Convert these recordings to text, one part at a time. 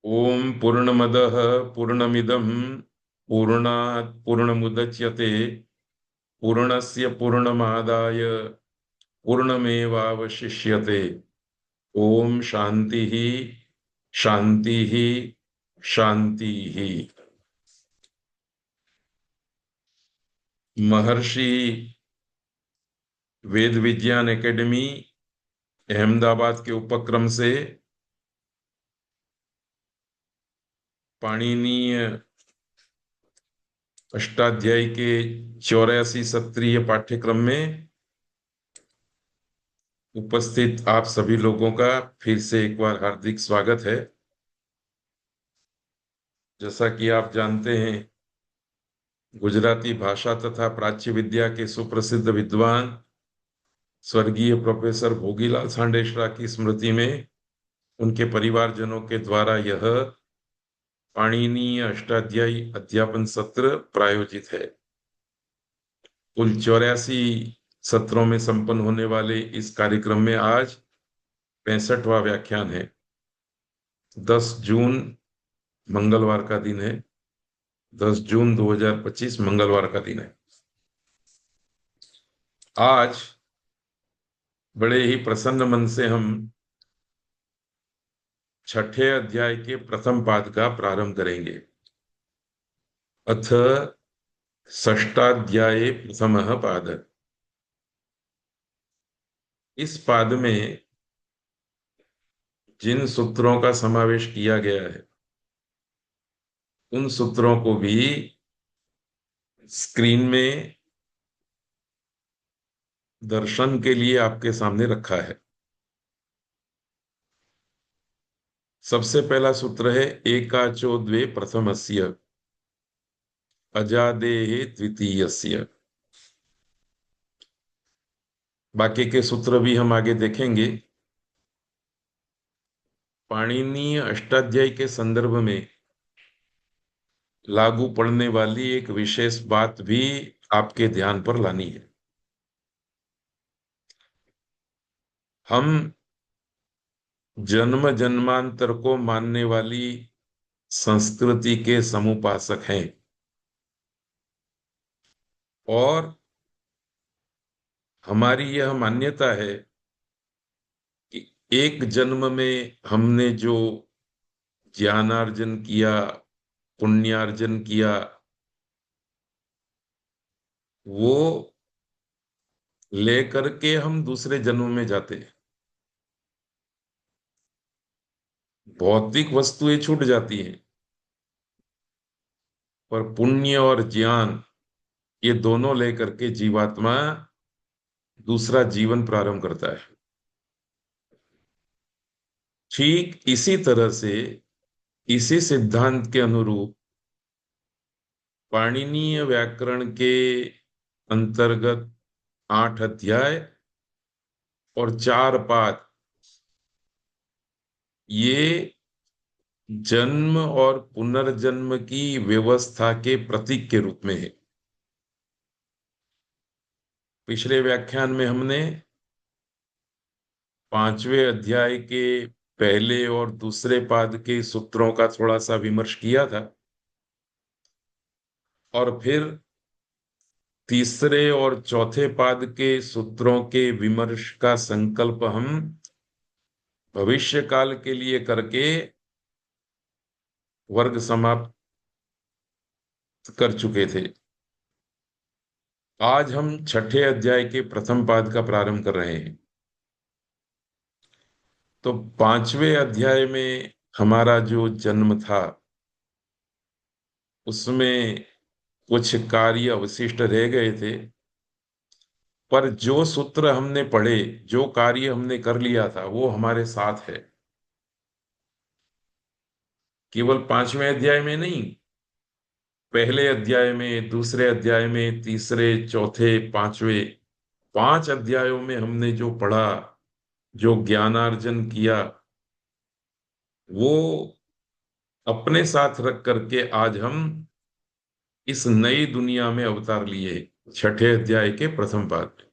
ओम पूर्णमदः पूर्णमिदं पूर्णात् पूर्णमुदच्यते पूर्णस्य पूर्णमादाय पूर्णमेवावशिष्यते। ओम शांति ही शांति ही शांति ही। महर्षि वेद विज्ञान एकेडमी अहमदाबाद के उपक्रम से पाणिनीय अष्टाध्यायी के 84 सत्रीय पाठ्यक्रम में उपस्थित आप सभी लोगों का फिर से एक बार हार्दिक स्वागत है। जैसा कि आप जानते हैं, गुजराती भाषा तथा प्राच्य विद्या के सुप्रसिद्ध विद्वान स्वर्गीय प्रोफेसर भोगीलाल सांडेश्वरा की स्मृति में उनके परिवारजनों के द्वारा यह पाणिनीय अष्टाध्यायी अध्यापन सत्र प्रायोजित है। कुल 84 सत्रों में संपन्न होने वाले इस कार्यक्रम में आज 65वां व्याख्यान है। 10 जून मंगलवार का दिन है। 10 जून 2025 मंगलवार का दिन है। आज बड़े ही प्रसन्न मन से हम छठे अध्याय के प्रथम पाद का प्रारंभ करेंगे। अथ षष्ठाध्याये प्रथमः पाद। इस पाद में जिन सूत्रों का समावेश किया गया है उन सूत्रों को भी स्क्रीन में दर्शन के लिए आपके सामने रखा है। सबसे पहला सूत्र है एकाचो द्वे प्रथमस्य अजादेः द्वितीयस्य। बाकी के सूत्र भी हम आगे देखेंगे। पाणिनीय अष्टाध्यायी के संदर्भ में लागू पड़ने वाली एक विशेष बात भी आपके ध्यान पर लानी है। हम जन्म जन्मांतर को मानने वाली संस्कृति के समुपासक हैं और हमारी यह मान्यता है कि एक जन्म में हमने जो ज्ञानार्जन किया, पुण्यार्जन किया, वो लेकर के हम दूसरे जन्म में जाते हैं। भौतिक वस्तुएं छूट जाती हैं पर पुण्य और ज्ञान ये दोनों लेकर के जीवात्मा दूसरा जीवन प्रारंभ करता है। ठीक इसी तरह से इसी सिद्धांत के अनुरूप पाणिनीय व्याकरण के अंतर्गत 8 अध्याय और 4 पाद ये जन्म और पुनर्जन्म की व्यवस्था के प्रतीक के रूप में है। पिछले व्याख्यान में हमने 5वें अध्याय के पहले और दूसरे पाद के सूत्रों का थोड़ा सा विमर्श किया था और फिर तीसरे और चौथे पाद के सूत्रों के विमर्श का संकल्प हम भविष्य काल के लिए करके वर्ग समाप्त कर चुके थे। आज हम छठे अध्याय के प्रथम पाद का प्रारंभ कर रहे हैं। तो 5वें अध्याय में हमारा जो जन्म था उसमें कुछ कार्य अवशिष्ट रह गए थे, पर जो सूत्र हमने पढ़े, जो कार्य हमने कर लिया था वो हमारे साथ है। केवल 5वें अध्याय में नहीं, पहले अध्याय में, दूसरे अध्याय में, तीसरे, चौथे, 5वें 5 अध्यायों में हमने जो पढ़ा, जो ज्ञानार्जन किया, वो अपने साथ रख करके आज हम इस नई दुनिया में अवतार लिए छठे अध्याय के प्रथम पाद में।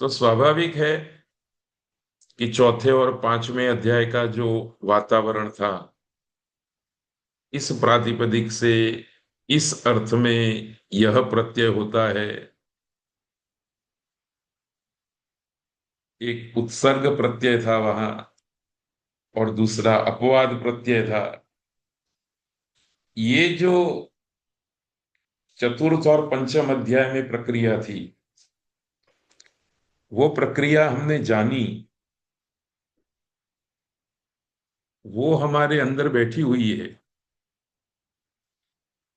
तो स्वाभाविक है कि चौथे और पांचवें अध्याय का जो वातावरण था, इस प्रातिपदिक से इस अर्थ में यह प्रत्यय होता है, एक उत्सर्ग प्रत्यय था वहां और दूसरा अपवाद प्रत्यय था। ये जो चतुर्थ और पंचम अध्याय में प्रक्रिया थी, वो प्रक्रिया हमने जानी, वो हमारे अंदर बैठी हुई है।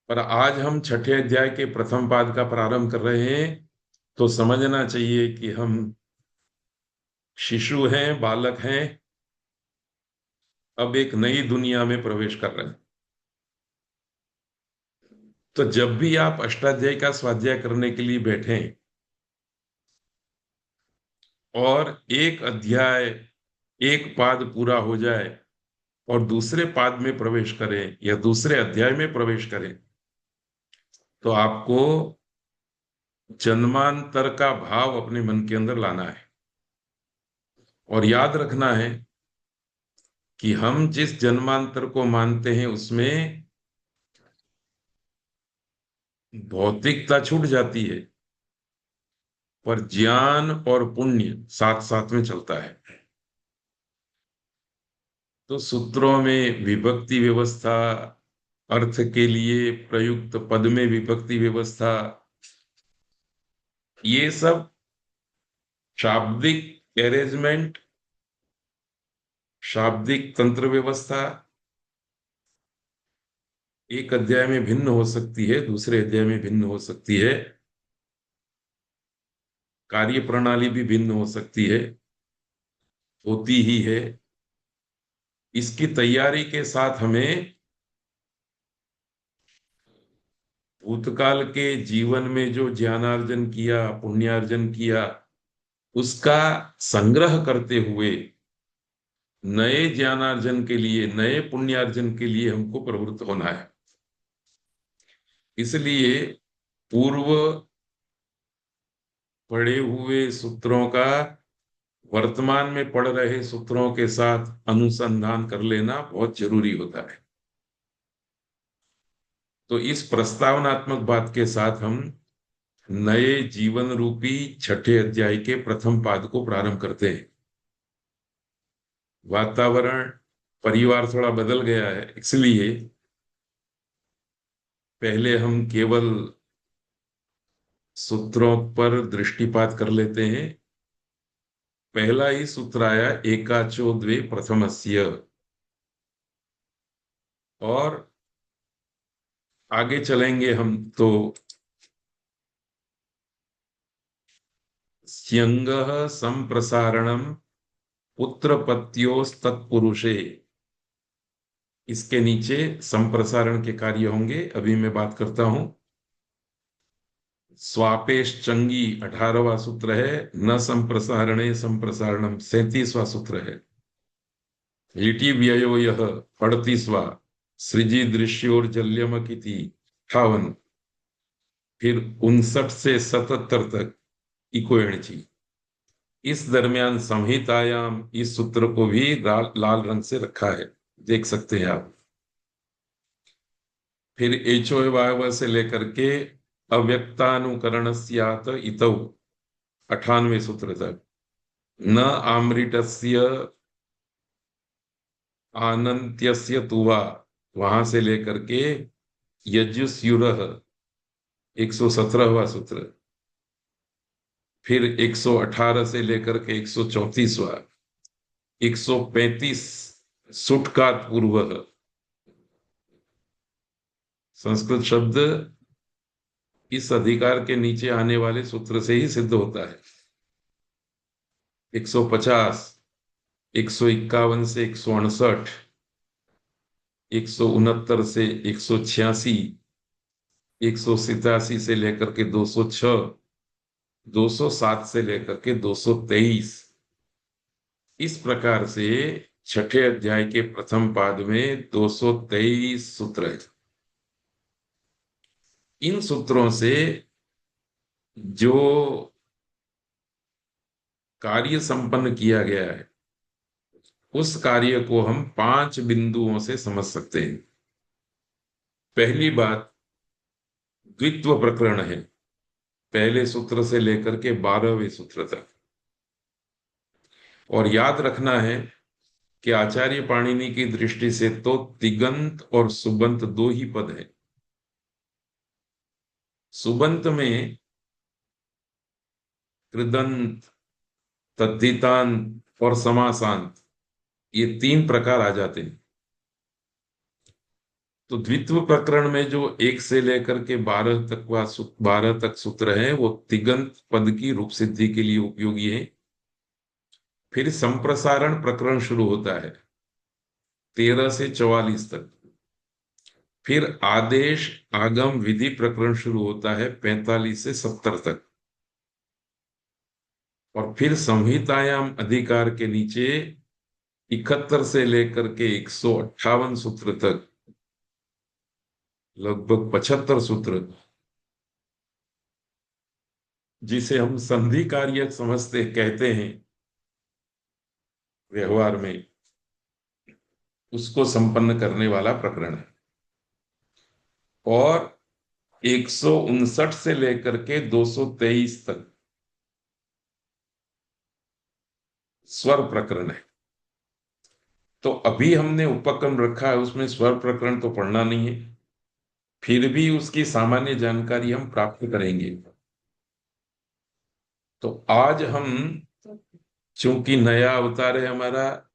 पर आज हम छठे अध्याय के प्रथम पाद का प्रारंभ कर रहे हैं, तो समझना चाहिए कि हम शिशु हैं, बालक हैं, अब एक नई दुनिया में प्रवेश कर रहे हैं। तो जब भी आप अष्टाध्यायी का स्वाध्याय करने के लिए बैठें और एक अध्याय, एक पाद पूरा हो जाए और दूसरे पाद में प्रवेश करें या दूसरे अध्याय में प्रवेश करें, तो आपको जन्मांतर का भाव अपने मन के अंदर लाना है और याद रखना है कि हम जिस जन्मांतर को मानते हैं उसमें भौतिकता छूट जाती है, पर ज्ञान और पुण्य साथ साथ में चलता है। तो सूत्रों में विभक्ति व्यवस्था, अर्थ के लिए प्रयुक्त पद में विभक्ति व्यवस्था, ये सब शाब्दिक अरेंजमेंट, शाब्दिक तंत्र व्यवस्था एक अध्याय में भिन्न हो सकती है, दूसरे अध्याय में भिन्न हो सकती है, कार्य प्रणाली भी भिन्न हो सकती है, होती ही है। इसकी तैयारी के साथ हमें भूतकाल के जीवन में जो ज्ञानार्जन किया, पुण्यार्जन किया, उसका संग्रह करते हुए नए ज्ञानार्जन के लिए, नए पुण्यार्जन के लिए हमको प्रवृत्त होना है। इसलिए पूर्व पढ़े हुए सूत्रों का वर्तमान में पढ़ रहे सूत्रों के साथ अनुसंधान कर लेना बहुत जरूरी होता है। तो इस प्रस्तावनात्मक बात के साथ हम नए जीवन रूपी छठे अध्याय के प्रथम पाद को प्रारंभ करते हैं। वातावरण, परिवार थोड़ा बदल गया है, इसलिए पहले हम केवल सूत्रों पर दृष्टिपात कर लेते हैं। पहला ही सूत्र आया एकाचो द्वे प्रथमस्य, और आगे चलेंगे हम तो स्यंगः संप्रसारणम पुत्रपत्योस्तत्पुरुषे, इसके नीचे संप्रसारण के कार्य होंगे, अभी मैं बात करता हूं। स्वापेश चंगी 18वां सूत्र है, न संप्रसारणे संप्रसारणम 37वां सूत्र है, लिटि व्ययो यह 38वां, सृजि दृश्योर्जल्यमकिति 58, फिर 59 से 77 तक इको एणची। इस दरमियान संहितायाम इस सूत्र को भी लाल रंग से रखा है, देख सकते हैं आप। फिर एचो वायव से लेकर के अव्यक्तानुकरण इतौ 98वें सूत्र तक, न आमृतस्य आनंत्यस्य तुवा, वहां से लेकर के यजुस्युरः 117वां सूत्र, फिर 118 से लेकर के 134वां, 135 सुटकात पूर्व, संस्कृत शब्द इस अधिकार के नीचे आने वाले सूत्र से ही सिद्ध होता है। 150, 151 से 168, 169 से 186, 187 से लेकर के 206, 207 से लेकर के 223, इस प्रकार से छठे अध्याय के प्रथम पाद में 223 सूत्र है। इन सूत्रों से जो कार्य संपन्न किया गया है, उस कार्य को हम 5 बिंदुओं से समझ सकते हैं। पहली बात द्वित्व प्रकरण है, पहले सूत्र से लेकर के 12वें सूत्र तक। और याद रखना है कि आचार्य पाणिनि की दृष्टि से तो तिगंत और सुबंत दो ही पद हैं। सुबंत में कृदंत, तद्धितांत और समासांत, ये 3 प्रकार आ जाते हैं। तो द्वित्व प्रकरण में जो 1 से लेकर के 12 तक सूत्र है, वो तिगंत पद की रूप सिद्धि के लिए उपयोगी है। फिर संप्रसारण प्रकरण शुरू होता है 13 से 44 तक। फिर आदेश आगम विधि प्रकरण शुरू होता है 45 से 70 तक। और फिर संहितायाम अधिकार के नीचे 71 से लेकर के 158 सूत्र तक, लगभग 75 सूत्र, जिसे हम संधि कार्य समझते कहते हैं व्यवहार में, उसको संपन्न करने वाला प्रकरण है। और 159 से लेकर के 223 तक स्वर प्रकरण है। तो अभी हमने उपक्रम रखा है, उसमें स्वर प्रकरण तो पढ़ना नहीं है, फिर भी उसकी सामान्य जानकारी हम प्राप्त करेंगे। तो आज हम, चूंकि नया अवतार है हमारा,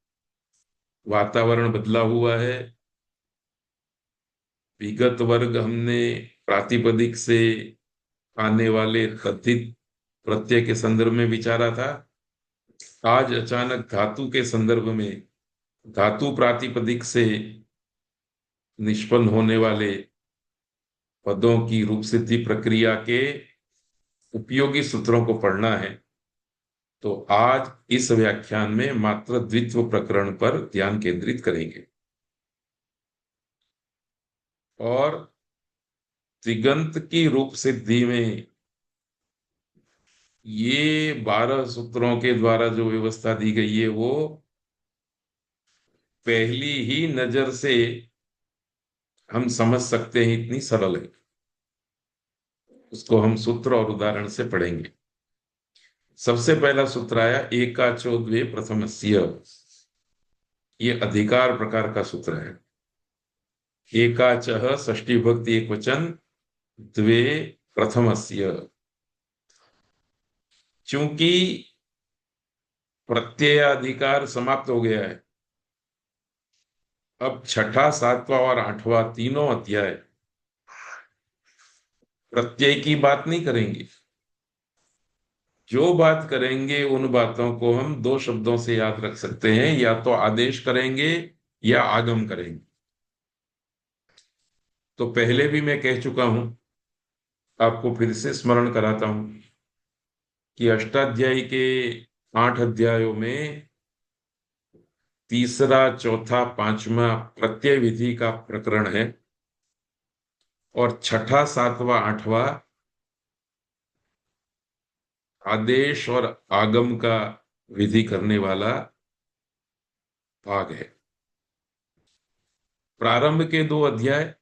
वातावरण बदला हुआ है। विगत वर्ग हमने प्रातिपदिक से आने वाले कथित प्रत्यय के संदर्भ में विचारा था। आज अचानक धातु के संदर्भ में धातु प्रातिपदिक से निष्पन्न होने वाले पदों की रूप सिद्धि प्रक्रिया के उपयोगी सूत्रों को पढ़ना है। तो आज इस व्याख्यान में मात्र द्वित्व प्रकरण पर ध्यान केंद्रित करेंगे। और तिगंत की रूप सिद्धि में ये 12 सूत्रों के द्वारा जो व्यवस्था दी गई है, वो पहली ही नजर से हम समझ सकते हैं, इतनी सरल है। उसको हम सूत्र और उदाहरण से पढ़ेंगे। सबसे पहला सूत्र आया एकाचो द्वे प्रथमस्य। ये अधिकार प्रकार का सूत्र है। एकाचः षष्ठी विभक्ति एकवचन, द्वे प्रथमस्य। चूंकि प्रत्ययाधिकार समाप्त हो गया है, अब छठा, सातवां और आठवां तीनों अध्याय प्रत्यय की बात नहीं करेंगे। जो बात करेंगे उन बातों को हम 2 शब्दों से याद रख सकते हैं, या तो आदेश करेंगे या आगम करेंगे। तो पहले भी मैं कह चुका हूं, आपको फिर से स्मरण कराता हूं कि अष्टाध्यायी के 8 अध्यायों में तीसरा, चौथा, पांचवा प्रत्यय विधि का प्रकरण है, और छठा, सातवां, आठवां आदेश और आगम का विधि करने वाला भाग है। प्रारंभ के 2 अध्याय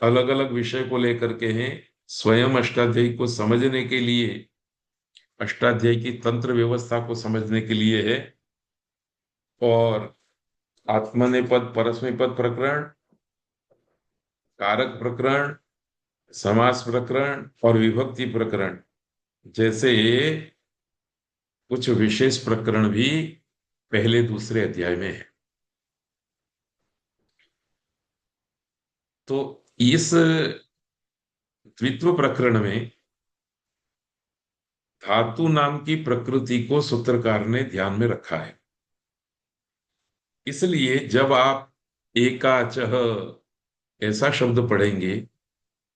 अलग अलग विषय को लेकर के हैं। स्वयं अष्टाध्यायी को समझने के लिए, अष्टाध्यायी की तंत्र व्यवस्था को समझने के लिए है। और आत्मनेपद, परस्मैपद प्रकरण, कारक प्रकरण, समास प्रकरण और विभक्ति प्रकरण जैसे कुछ विशेष प्रकरण भी पहले दूसरे अध्याय में है। तो इस द्वित्व प्रकरण में धातु नाम की प्रकृति को सूत्रकार ने ध्यान में रखा है। इसलिए जब आप एकाचह ऐसा शब्द पढ़ेंगे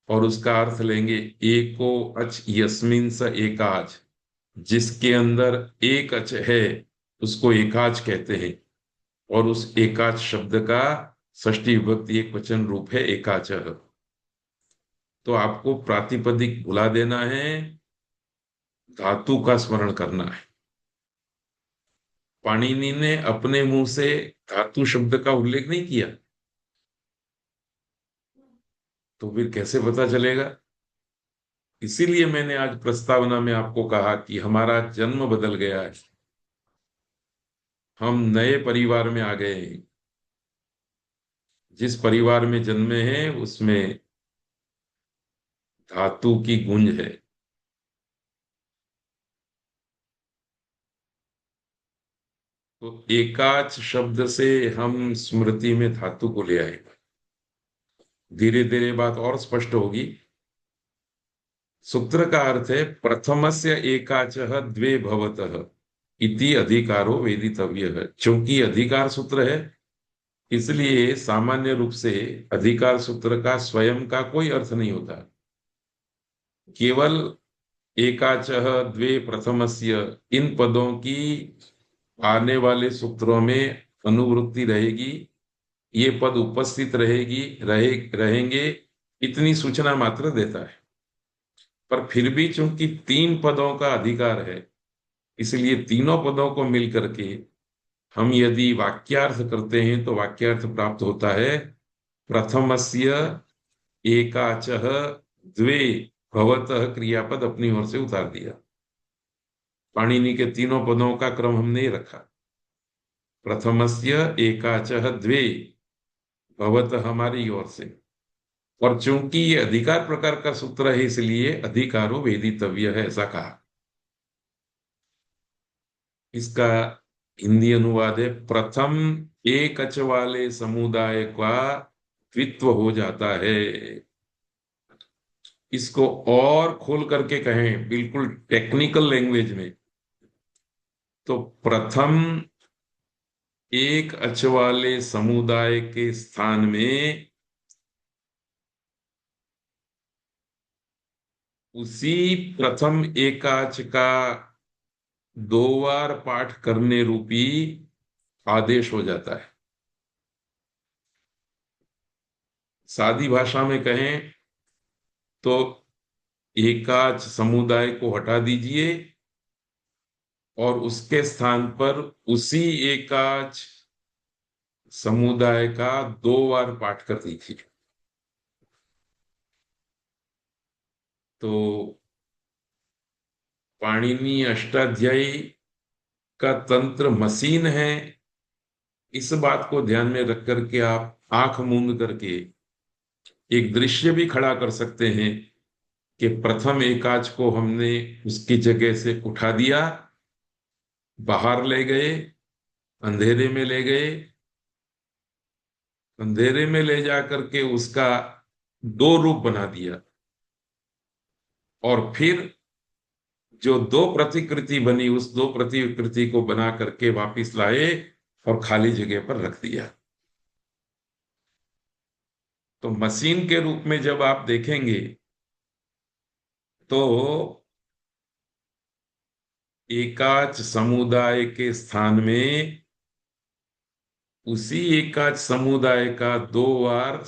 और उसका अर्थ लेंगे एको अच यस्मिन स एकाच, जिसके अंदर एक अच है, उसको एकाच कहते हैं। और उस एकाच शब्द का षष्ठी विभक्ति एक वचन रूप है एकाचह। तो आपको प्रातिपदिक भुला देना है, धातु का स्मरण करना है। पाणिनि ने अपने मुंह से धातु शब्द का उल्लेख नहीं किया, तो फिर कैसे पता चलेगा? इसीलिए मैंने आज प्रस्तावना में आपको कहा कि हमारा जन्म बदल गया है, हम नए परिवार में आ गए हैं। जिस परिवार में जन्मे हैं उसमें धातु की गूंज है। तो एकाच शब्द से हम स्मृति में धातु को ले आए। धीरे धीरे बात और स्पष्ट होगी। सूत्र का अर्थ है प्रथमस्य एकाचः द्वे भवतः इति अधिकारो वेदितव्य है। चूंकि अधिकार सूत्र है, इसलिए सामान्य रूप से अधिकार सूत्र का स्वयं का कोई अर्थ नहीं होता। केवल एकाचः द्वे प्रथमस्य इन पदों की आने वाले सूत्रों में अनुवृत्ति रहेगी, ये पद उपस्थित रहेंगे, इतनी सूचना मात्र देता है। पर फिर भी चूंकि तीन पदों का अधिकार है, इसलिए तीनों पदों को मिल करके हम यदि वाक्यार्थ करते हैं तो वाक्यार्थ प्राप्त होता है प्रथमस्य एकाचः द्वे भवतः। क्रियापद अपनी ओर से उतार दिया। पाणिनि के तीनों पदों का क्रम हम नहीं रखा। प्रथमस्य एकाचः द्वे भवतः हमारी ओर से। और चूंकि ये अधिकार प्रकार का सूत्र है, इसलिए अधिकारो वेदितव्य है, ऐसा कहा। इसका हिंदी अनुवाद है प्रथम एकच वाले समुदाय का द्वित्व हो जाता है। इसको और खोल करके कहें बिल्कुल टेक्निकल लैंग्वेज में, तो प्रथम एक अच वाले समुदाय के स्थान में उसी प्रथम एकाच का दो बार पाठ करने रूपी आदेश हो जाता है। सादी भाषा में कहें तो एकाच समुदाय को हटा दीजिए और उसके स्थान पर उसी एकाच समुदाय का दो बार पाठ कर दीजिए। तो पाणिनि अष्टाध्यायी का तंत्र मशीन है। इस बात को ध्यान में रख करके आप आंख मूंद करके एक दृश्य भी खड़ा कर सकते हैं कि प्रथम एकाच को हमने उसकी जगह से उठा दिया, बाहर ले गए, अंधेरे में ले गए, अंधेरे में ले जा करके उसका दो रूप बना दिया, और फिर जो दो प्रतिकृति बनी उस दो प्रतिकृति को बना करके वापिस लाए और खाली जगह पर रख दिया। तो मशीन के रूप में जब आप देखेंगे तो एकाच समुदाय के स्थान में उसी एकाच समुदाय का दो बार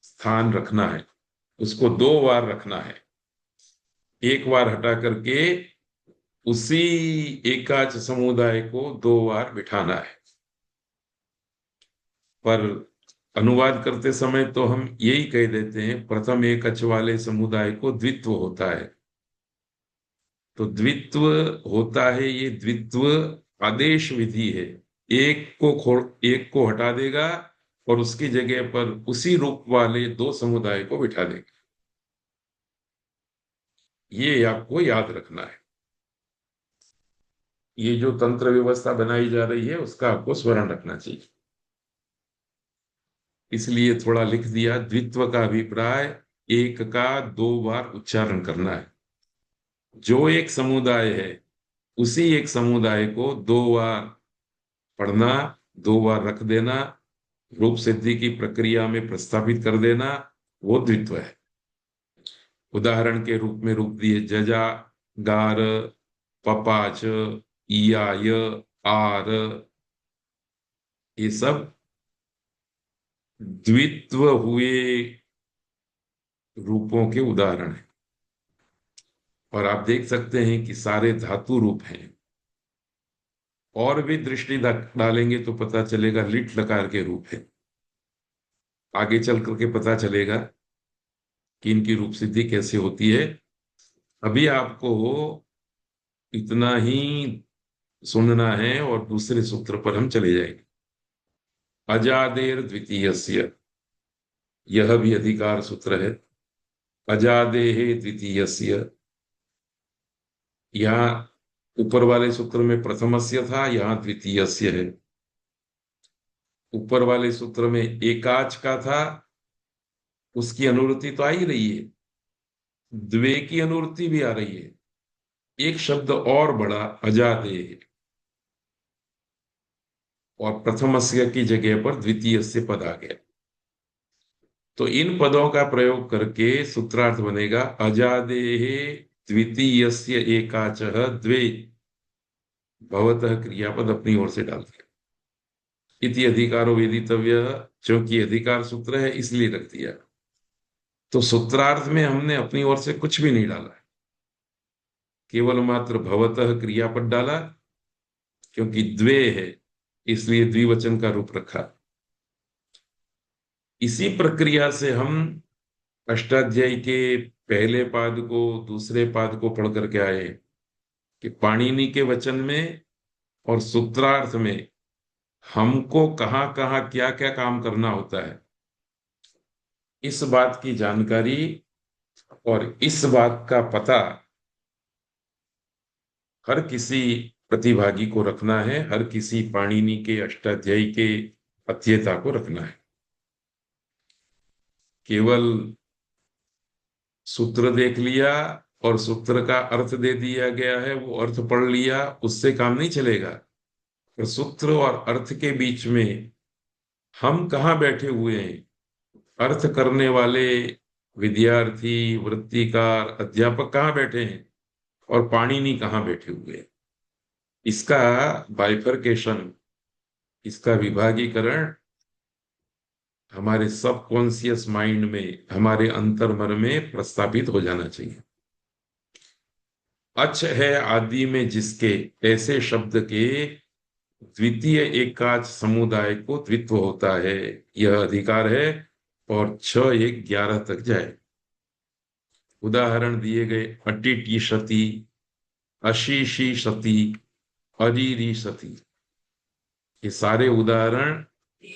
स्थान रखना है, उसको दो बार रखना है। एक बार हटा करके उसी एकाच समुदाय को दो बार बिठाना है। पर अनुवाद करते समय तो हम यही कह देते हैं प्रथम एकच वाले समुदाय को द्वित्व होता है। तो द्वित्व होता है, ये द्वित्व आदेश विधि है। एक को हटा देगा और उसकी जगह पर उसी रूप वाले दो समुदाय को बिठा देगा। ये आपको याद रखना है। ये जो तंत्र व्यवस्था बनाई जा रही है उसका आपको स्मरण रखना चाहिए। इसलिए थोड़ा लिख दिया, द्वित्व का अभिप्राय एक का दो बार उच्चारण करना है। जो एक समुदाय है उसी एक समुदाय को दो बार पढ़ना, दो बार रख देना, रूप सिद्धि की प्रक्रिया में प्रस्थापित कर देना, वो द्वित्व है। उदाहरण के रूप में रूप दिए जजा, गार, पपाच, इयाय, आर, ये सब द्वित्व हुए रूपों के उदाहरण हैं। और आप देख सकते हैं कि सारे धातु रूप हैं। और भी दृष्टि डालेंगे तो पता चलेगा लिट लकार के रूप है। आगे चल करके पता चलेगा कि इनकी रूप सिद्धि कैसे होती है। अभी आपको इतना ही सुनना है और दूसरे सूत्र पर हम चले जाएंगे। अजादेर द्वितीयस्य, यह भी अधिकार सूत्र है। अजादेह द्वितीयस्य, यहाँ ऊपर वाले सूत्र में प्रथमस्य था, यहाँ द्वितीयस्य है। ऊपर वाले सूत्र में एकाच का था, उसकी अनुवृत्ति तो आ ही रही है, द्वे की अनुवृत्ति भी आ रही है। एक शब्द और बड़ा अजादेह, और प्रथमस्य की जगह पर द्वितीयस्य पद आ गया। तो इन पदों का प्रयोग करके सूत्रार्थ बनेगा अजादेह द्वितीयस्य एकाचः द्वे, भवतः क्रियापद अपनी ओर से डाल दिया। इति अधिकारो वेदितव्य, क्योंकि अधिकार सूत्र है इसलिए रख दिया। तो सूत्रार्थ में हमने अपनी ओर से कुछ भी नहीं डाला, केवल मात्र भवतः क्रियापद डाला, क्योंकि द्वे है इसलिए द्विवचन का रूप रखा। इसी प्रक्रिया से हम अष्टाध्यायी के पहले पाद को दूसरे पाद को पढ़ करके आए कि पाणिनि के वचन में और सूत्रार्थ में हमको कहाँ कहाँ क्या क्या काम करना होता है, इस बात की जानकारी और इस बात का पता हर किसी प्रतिभागी को रखना है, हर किसी पाणिनि के अष्टाध्यायी के अध्येता को रखना है। केवल सूत्र देख लिया और सूत्र का अर्थ दे दिया गया है, वो अर्थ पढ़ लिया, उससे काम नहीं चलेगा। तो सूत्र और अर्थ के बीच में हम कहाँ बैठे हुए हैं, अर्थ करने वाले विद्यार्थी, वृत्तिकार, अध्यापक कहाँ बैठे हैं और पाणिनि कहाँ बैठे हुए हैं, इसका बाइफरकेशन, इसका विभागीकरण हमारे सबकॉन्शियस माइंड में, हमारे अंतर्मन में प्रस्तापित हो जाना चाहिए। अच्छ है आदि में जिसके, ऐसे शब्द के द्वितीय एकाच समुदाय को द्वित्व होता है, यह अधिकार है। और 6 1 11 तक जाए। उदाहरण दिए गए अटिटी सती, अशीशी सती, अरीरी सती, ये सारे उदाहरण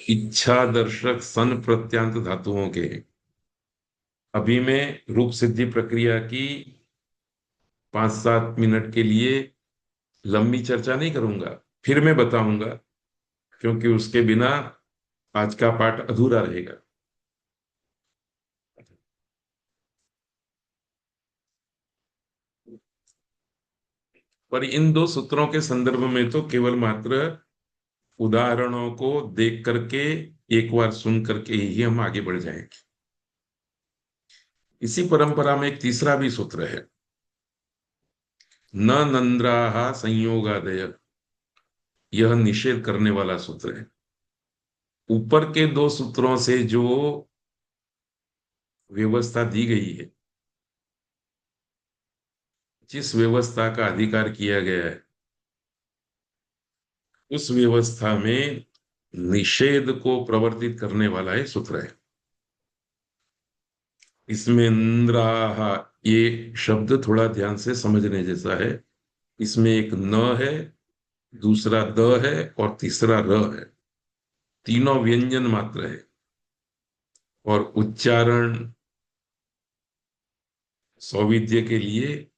इच्छा दर्शक सन प्रत्यांत धातुओं के हैं। अभी मैं रूप सिद्धि प्रक्रिया की 5-7 मिनट के लिए लंबी चर्चा नहीं करूंगा, फिर मैं बताऊंगा, क्योंकि उसके बिना आज का पाठ अधूरा रहेगा। पर इन दो सूत्रों के संदर्भ में तो केवल मात्र उदाहरणों को देख करके, एक बार सुन करके ही हम आगे बढ़ जाएंगे। इसी परंपरा में एक तीसरा भी सूत्र है, न नंद्राहा संयोगादय, यह निषेध करने वाला सूत्र है। ऊपर के दो सूत्रों से जो व्यवस्था दी गई है, जिस व्यवस्था का अधिकार किया गया है, उस व्यवस्था में निषेध को प्रवर्तित करने वाला है सूत्र है। इसमें इंद्राहा, ये शब्द थोड़ा ध्यान से समझने जैसा है। इसमें एक न है, दूसरा द है और तीसरा र है। तीनों व्यंजन मात्र है और उच्चारण सौविध्य के लिए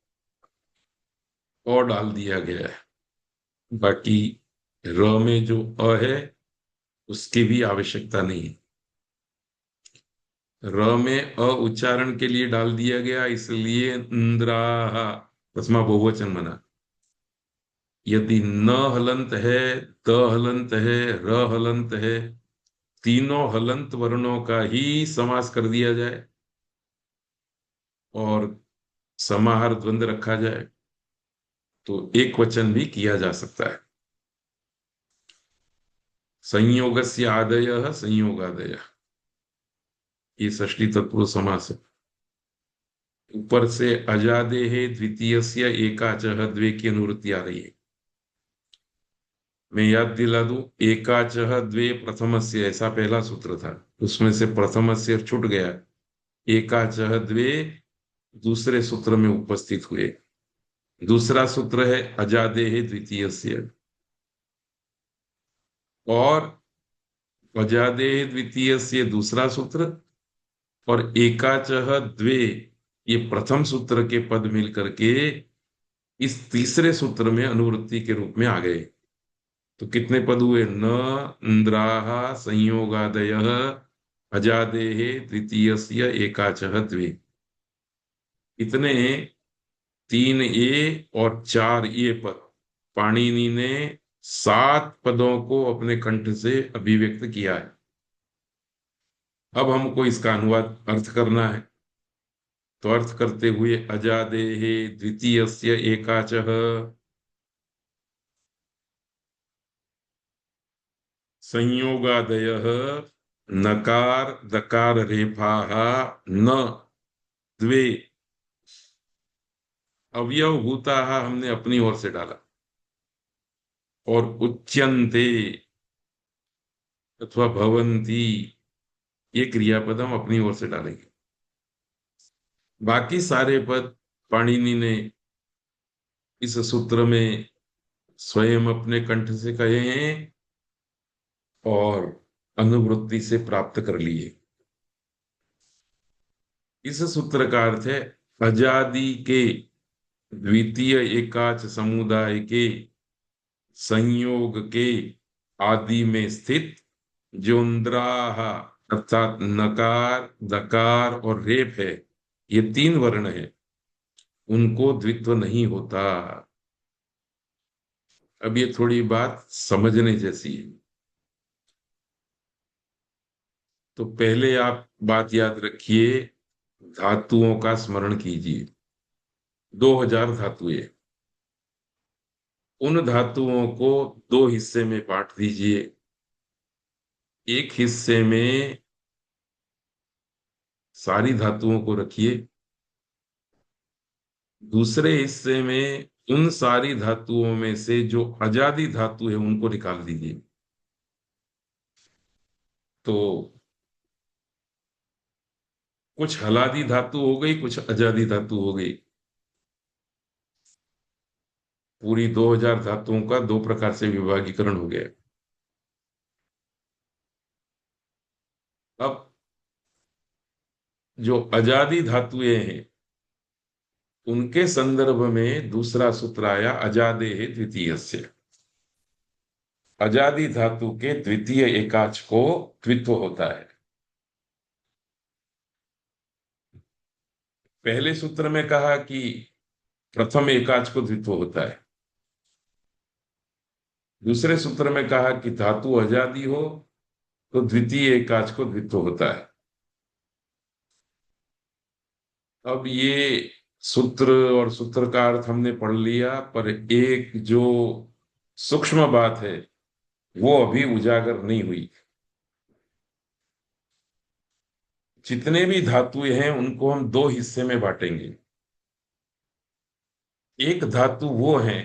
और डाल दिया गया है। बाकी र में जो अ है उसकी भी आवश्यकता नहीं है। र में अ उच्चारण के लिए डाल दिया गया, इसलिए इंद्राहा प्रथमा बहुवचन बना। यदि न हलंत है, द हलंत है, र हलंत है, तीनों हलंत वर्णों का ही समास कर दिया जाए और समाहार द्वंद रखा जाए तो एक वचन भी किया जा सकता है। संयोगस्य आदयः संयोगादयः, ये षष्ठी तत्पुरुष समास है। ऊपर से अजादेहे द्वितीयस्य एकाचः द्वे की अनुवृत्ति आ रही है। मैं याद दिला दूं, एकाचः द्वे प्रथमस्य ऐसा पहला सूत्र था, उसमें से प्रथमस्य छूट गया, एकाचः द्वे दूसरे सूत्र में उपस्थित हुए। दूसरा सूत्र है अजादेहे द्वितीयस्य, और अजादेहे द्वितीयस्य दूसरा सूत्र और एकाचः द्वे ये प्रथम सूत्र के पद मिल करके इस तीसरे सूत्र में अनुवृत्ति के रूप में आ गए। तो कितने पद हुए? न इंद्राः संयोगादयः अजादेहे द्वितीयस्य एकाचः द्वे। इतने 3 ए और 4 ए पद पाणिनि ने 7 पदों को अपने कंठ से अभिव्यक्त किया है। अब हमको इसका अनुवाद अर्थ करना है। तो अर्थ करते हुए अजादेहे द्वितीयस्य एकाचः संयोगादयः नकार दकार रेफाः न द्वे अवयवभूताः हमने अपनी ओर से डाला, और उच्यन्ते अथवा भवन्ति ये क्रियापद हम अपनी ओर से डालेंगे। बाकी सारे पद पाणिनि ने इस सूत्र में स्वयं अपने कंठ से कहे हैं और अनुवृत्ति से प्राप्त कर लिए। इस सूत्र का अर्थ है अजादि के द्वितीय एकाच समुदाय के संयोग के आदि में स्थित जो इंद्राः अर्थात नकार दकार और रेप है, ये 3 वर्ण है, उनको द्वित्व नहीं होता। अब ये थोड़ी बात समझने जैसी है। तो पहले आप बात याद रखिए, धातुओं का स्मरण कीजिए। 2000 धातुएं, उन धातुओं को 2 हिस्से में बांट दीजिए। एक हिस्से में सारी धातुओं को रखिए, दूसरे हिस्से में उन सारी धातुओं में से जो अजादी धातु है उनको निकाल दीजिए। तो कुछ हलादी धातु हो गई, कुछ अजादी धातु हो गई। पूरी 2000 धातुओं का 2 प्रकार से विभागीकरण हो गया। अब जो अजादी धातुएं हैं उनके संदर्भ में दूसरा सूत्र आया अजादेः द्वितीयस्य। अजादी धातु के द्वितीय एकाच को द्वित्व होता है। पहले सूत्र में कहा कि प्रथम एकाच को द्वित्व होता है, दूसरे सूत्र में कहा कि धातु अजादी हो तो द्वितीय एकाच को द्वित्व होता है। अब ये सूत्र और सूत्र का अर्थ हमने पढ़ लिया, पर एक जो सूक्ष्म बात है वो अभी उजागर नहीं हुई। जितने भी धातुएं हैं उनको हम 2 हिस्से में बांटेंगे। एक धातु वो है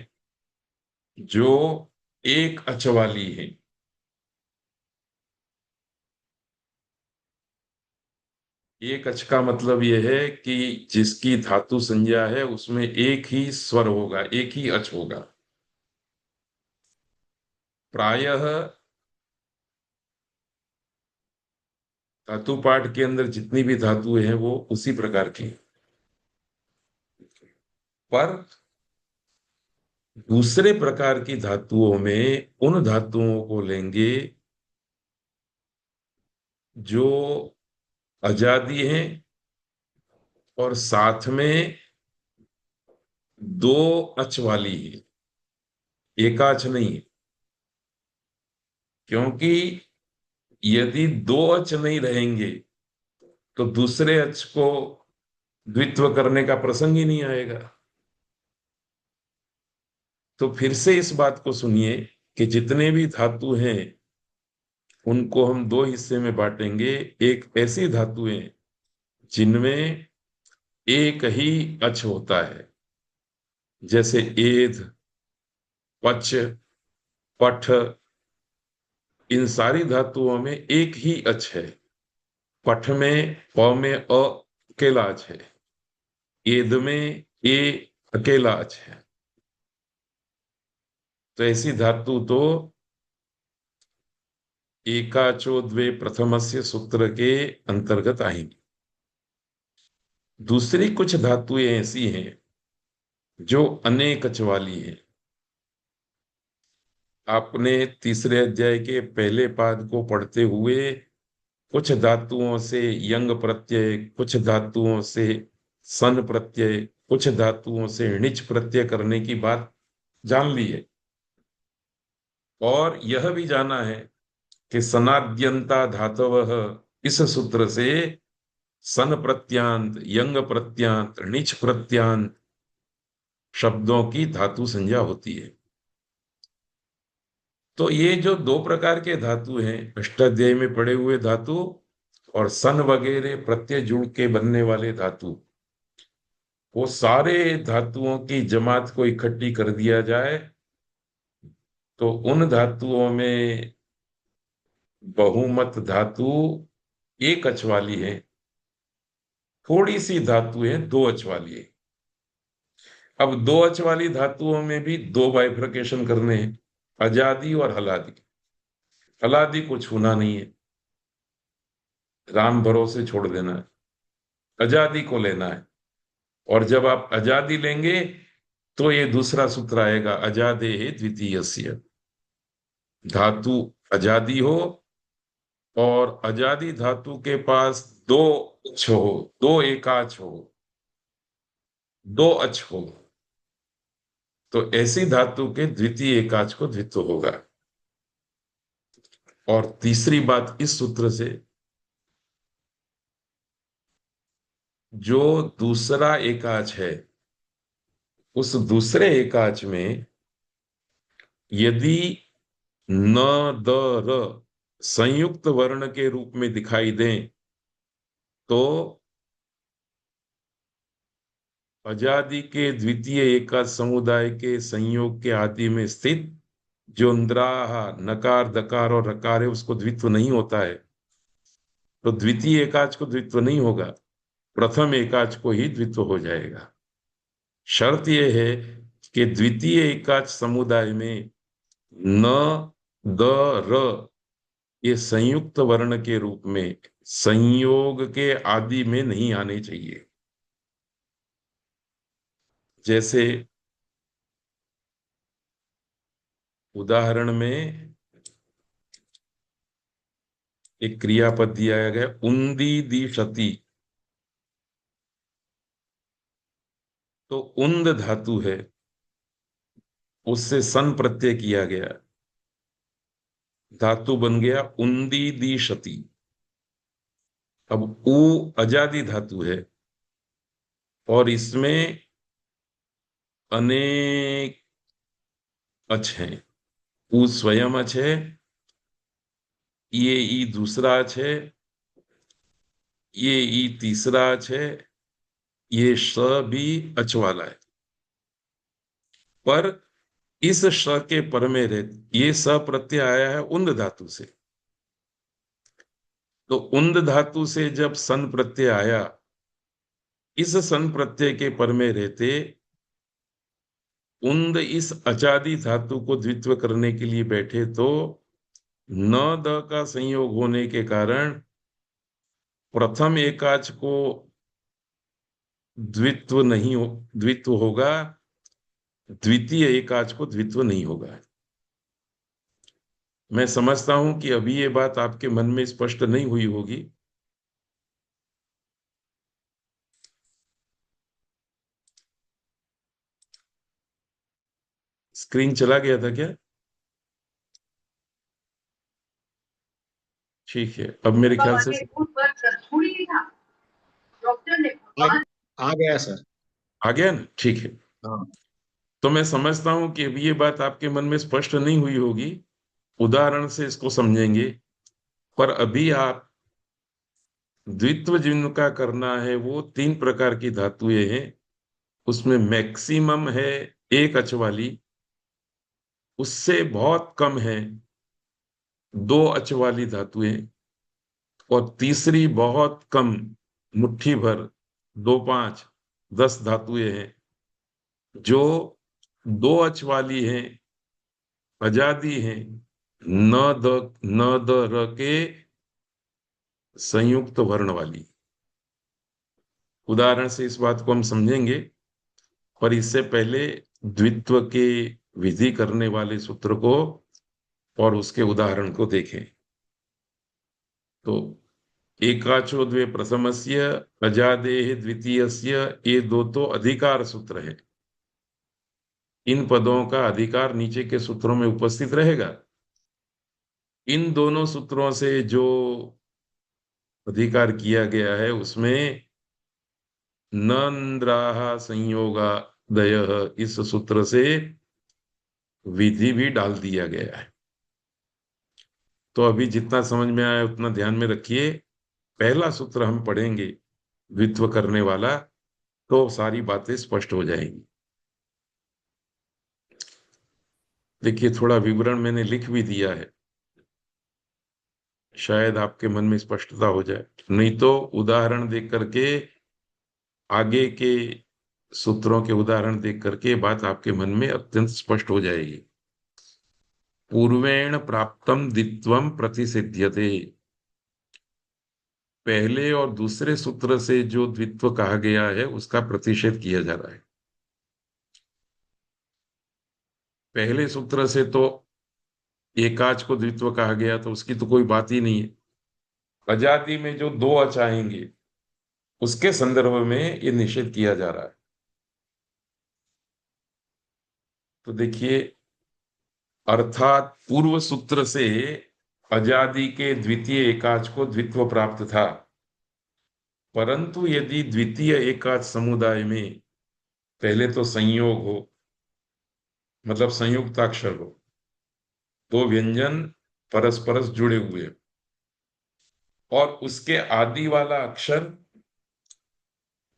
जो एक अच वाली है, एक अच का मतलब यह है कि जिसकी धातु संज्ञा है उसमें एक ही स्वर होगा, एक ही अच होगा। प्रायः धातु पाठ के अंदर जितनी भी धातुएं हैं वो उसी प्रकार की हैं। पर दूसरे प्रकार की धातुओं में उन धातुओं को लेंगे जो अजादी हैं और साथ में 2 अच वाली है, एकाच नहीं है। क्योंकि यदि 2 अच नहीं रहेंगे तो दूसरे अच को द्वित्व करने का प्रसंग ही नहीं आएगा। तो फिर से इस बात को सुनिए कि जितने भी धातु हैं उनको हम 2 हिस्से में बांटेंगे। एक ऐसी धातुएं जिनमें एक ही अच होता है, जैसे एध, पच, पठ, इन सारी धातुओं में एक ही अच है। पठ में प में अकेला अच है, एद में ए अकेला अच है। तो ऐसी धातु तो एकाचो द्वे प्रथमस्य सूत्र के अंतर्गत आएंगी। दूसरी कुछ धातुएं ऐसी हैं जो अनेक अच वाली हैं। आपने तीसरे अध्याय के पहले पाद को पढ़ते हुए कुछ धातुओं से यंग प्रत्यय, कुछ धातुओं से सन प्रत्यय, कुछ धातुओं से णिच प्रत्यय करने की बात जान ली है। और यह भी जाना है कि सनाद्यंता धातवः, इस सूत्र से सन प्रत्यांत, यंग प्रत्यांत, णिच प्रत्यांत शब्दों की धातु संज्ञा होती है। तो ये जो दो प्रकार के धातु हैं, अष्टाध्यायी में पढ़े हुए धातु और सन वगैरह प्रत्यय जुड़ के बनने वाले धातु, वो सारे धातुओं की जमात को इकट्ठी कर दिया जाए तो उन धातुओं में बहुमत धातु एक अच वाली है, थोड़ी सी धातु है दो अच वाली है। अब दो अच वाली धातुओं में भी दो बाइफर्केशन करने हैं, अजादी और हलादी। हलादी को छूना नहीं है, राम भरोसे छोड़ देना है, अजादी को लेना है। और जब आप अजादी लेंगे तो ये दूसरा सूत्र आएगा, अजादे है द्वितीयस्य। धातु अजादी हो और अजादी धातु के पास दो अच हो, दो एकाच हो, दो अच हो, तो ऐसी धातु के द्वितीय एकाच को द्वित्व होगा। और तीसरी बात इस सूत्र से, जो दूसरा एकाच है उस दूसरे एकाच में यदि न, द, र संयुक्त वर्ण के रूप में दिखाई दें तो अजादि के द्वितीय एकाच समुदाय के संयोग के आदि में स्थित जो इंद्राह, नकार, दकार और रकार है उसको द्वित्व नहीं होता है। तो द्वितीय एकाच को द्वित्व नहीं होगा, प्रथम एकाच को ही द्वित्व हो जाएगा। शर्त यह है कि द्वितीय एकाच समुदाय में न, द, र ये संयुक्त वर्ण के रूप में संयोग के आदि में नहीं आने चाहिए। जैसे उदाहरण में एक क्रियापद दिया गया, उन्दी दिशति, तो उन्द धातु है, उससे सन प्रत्यय किया गया, धातु बन गया उन्दी दिशति। अब ऊ अजादि धातु है और इसमें अनेक अच हैं। ऊ स्वयं अच है, ये ई दूसरा अच है, ये ई तीसरा अच है, ये श भी अच वाला है। पर इस श के पर में रह ये स प्रत्यय आया है उन्द धातु से। तो उन्द धातु से जब सन प्रत्यय आया, इस सन प्रत्यय के पर में रहते उन्द इस अचादी धातु को द्वित्व करने के लिए बैठे तो न, द का संयोग होने के कारण प्रथम एकाच को द्वित्व नहीं हो, द्वित्व होगा, द्वितीय एकाच को द्वित्व नहीं होगा। मैं समझता हूं कि अभी ये बात आपके मन में स्पष्ट नहीं हुई होगी। स्क्रीन चला गया था क्या? ठीक है, अब मेरे ख्याल से आ गया सर। आ गया ना? ठीक है। हाँ। तो मैं समझता हूं कि अभी ये बात आपके मन में स्पष्ट नहीं हुई होगी, उदाहरण से इसको समझेंगे। पर अभी आप द्वित्व जिनका करना है वो 3 प्रकार की धातुएं हैं। उसमें मैक्सिमम है 1 अच वाली, उससे बहुत कम है 2 अच वाली धातुएं, और तीसरी बहुत कम मुट्ठी भर 2 5 10 धातुएं हैं जो 2 अच वाली हैं, अजादी हैं, न द न द र के संयुक्त वर्ण वाली। उदाहरण से इस बात को हम समझेंगे, पर इससे पहले द्वित्व के विधि करने वाले सूत्र को और उसके उदाहरण को देखें। तो एकाचो द्वे प्रथमस्य अजादेः द्वितीयस्य, ये दो तो अधिकार सूत्र है। इन पदों का अधिकार नीचे के सूत्रों में उपस्थित रहेगा। इन दोनों सूत्रों से जो अधिकार किया गया है उसमें नंद्राह संयोगादयः, इस सूत्र से विधि भी डाल दिया गया है। तो अभी जितना समझ में आया उतना ध्यान में रखिए। पहला सूत्र हम पढ़ेंगे द्वित्व करने वाला, तो सारी बातें स्पष्ट हो जाएंगी। देखिए, थोड़ा विवरण मैंने लिख भी दिया है, शायद आपके मन में स्पष्टता हो जाए, नहीं तो उदाहरण देख करके, आगे के सूत्रों के उदाहरण देख करके बात आपके मन में अत्यंत स्पष्ट हो जाएगी। पूर्वेण प्राप्तम द्वित्वम प्रतिसिध्यते, पहले और दूसरे सूत्र से जो द्वित्व कहा गया है उसका प्रतिषेध किया जा रहा है। पहले सूत्र से तो एकाच को द्वित्व कहा गया, तो उसकी तो कोई बात ही नहीं है। अजाति में जो 2 अच आएंगे उसके संदर्भ में ये निषेध किया जा रहा है। तो देखिए, अर्थात पूर्व सूत्र से अजादि के द्वितीय एकाच को द्वित्व प्राप्त था, परंतु यदि द्वितीय एकाच समुदाय में पहले तो संयोग हो, मतलब संयुक्ताक्षर हो, 2 व्यंजन परस्पर जुड़े हुए, और उसके आदि वाला अक्षर,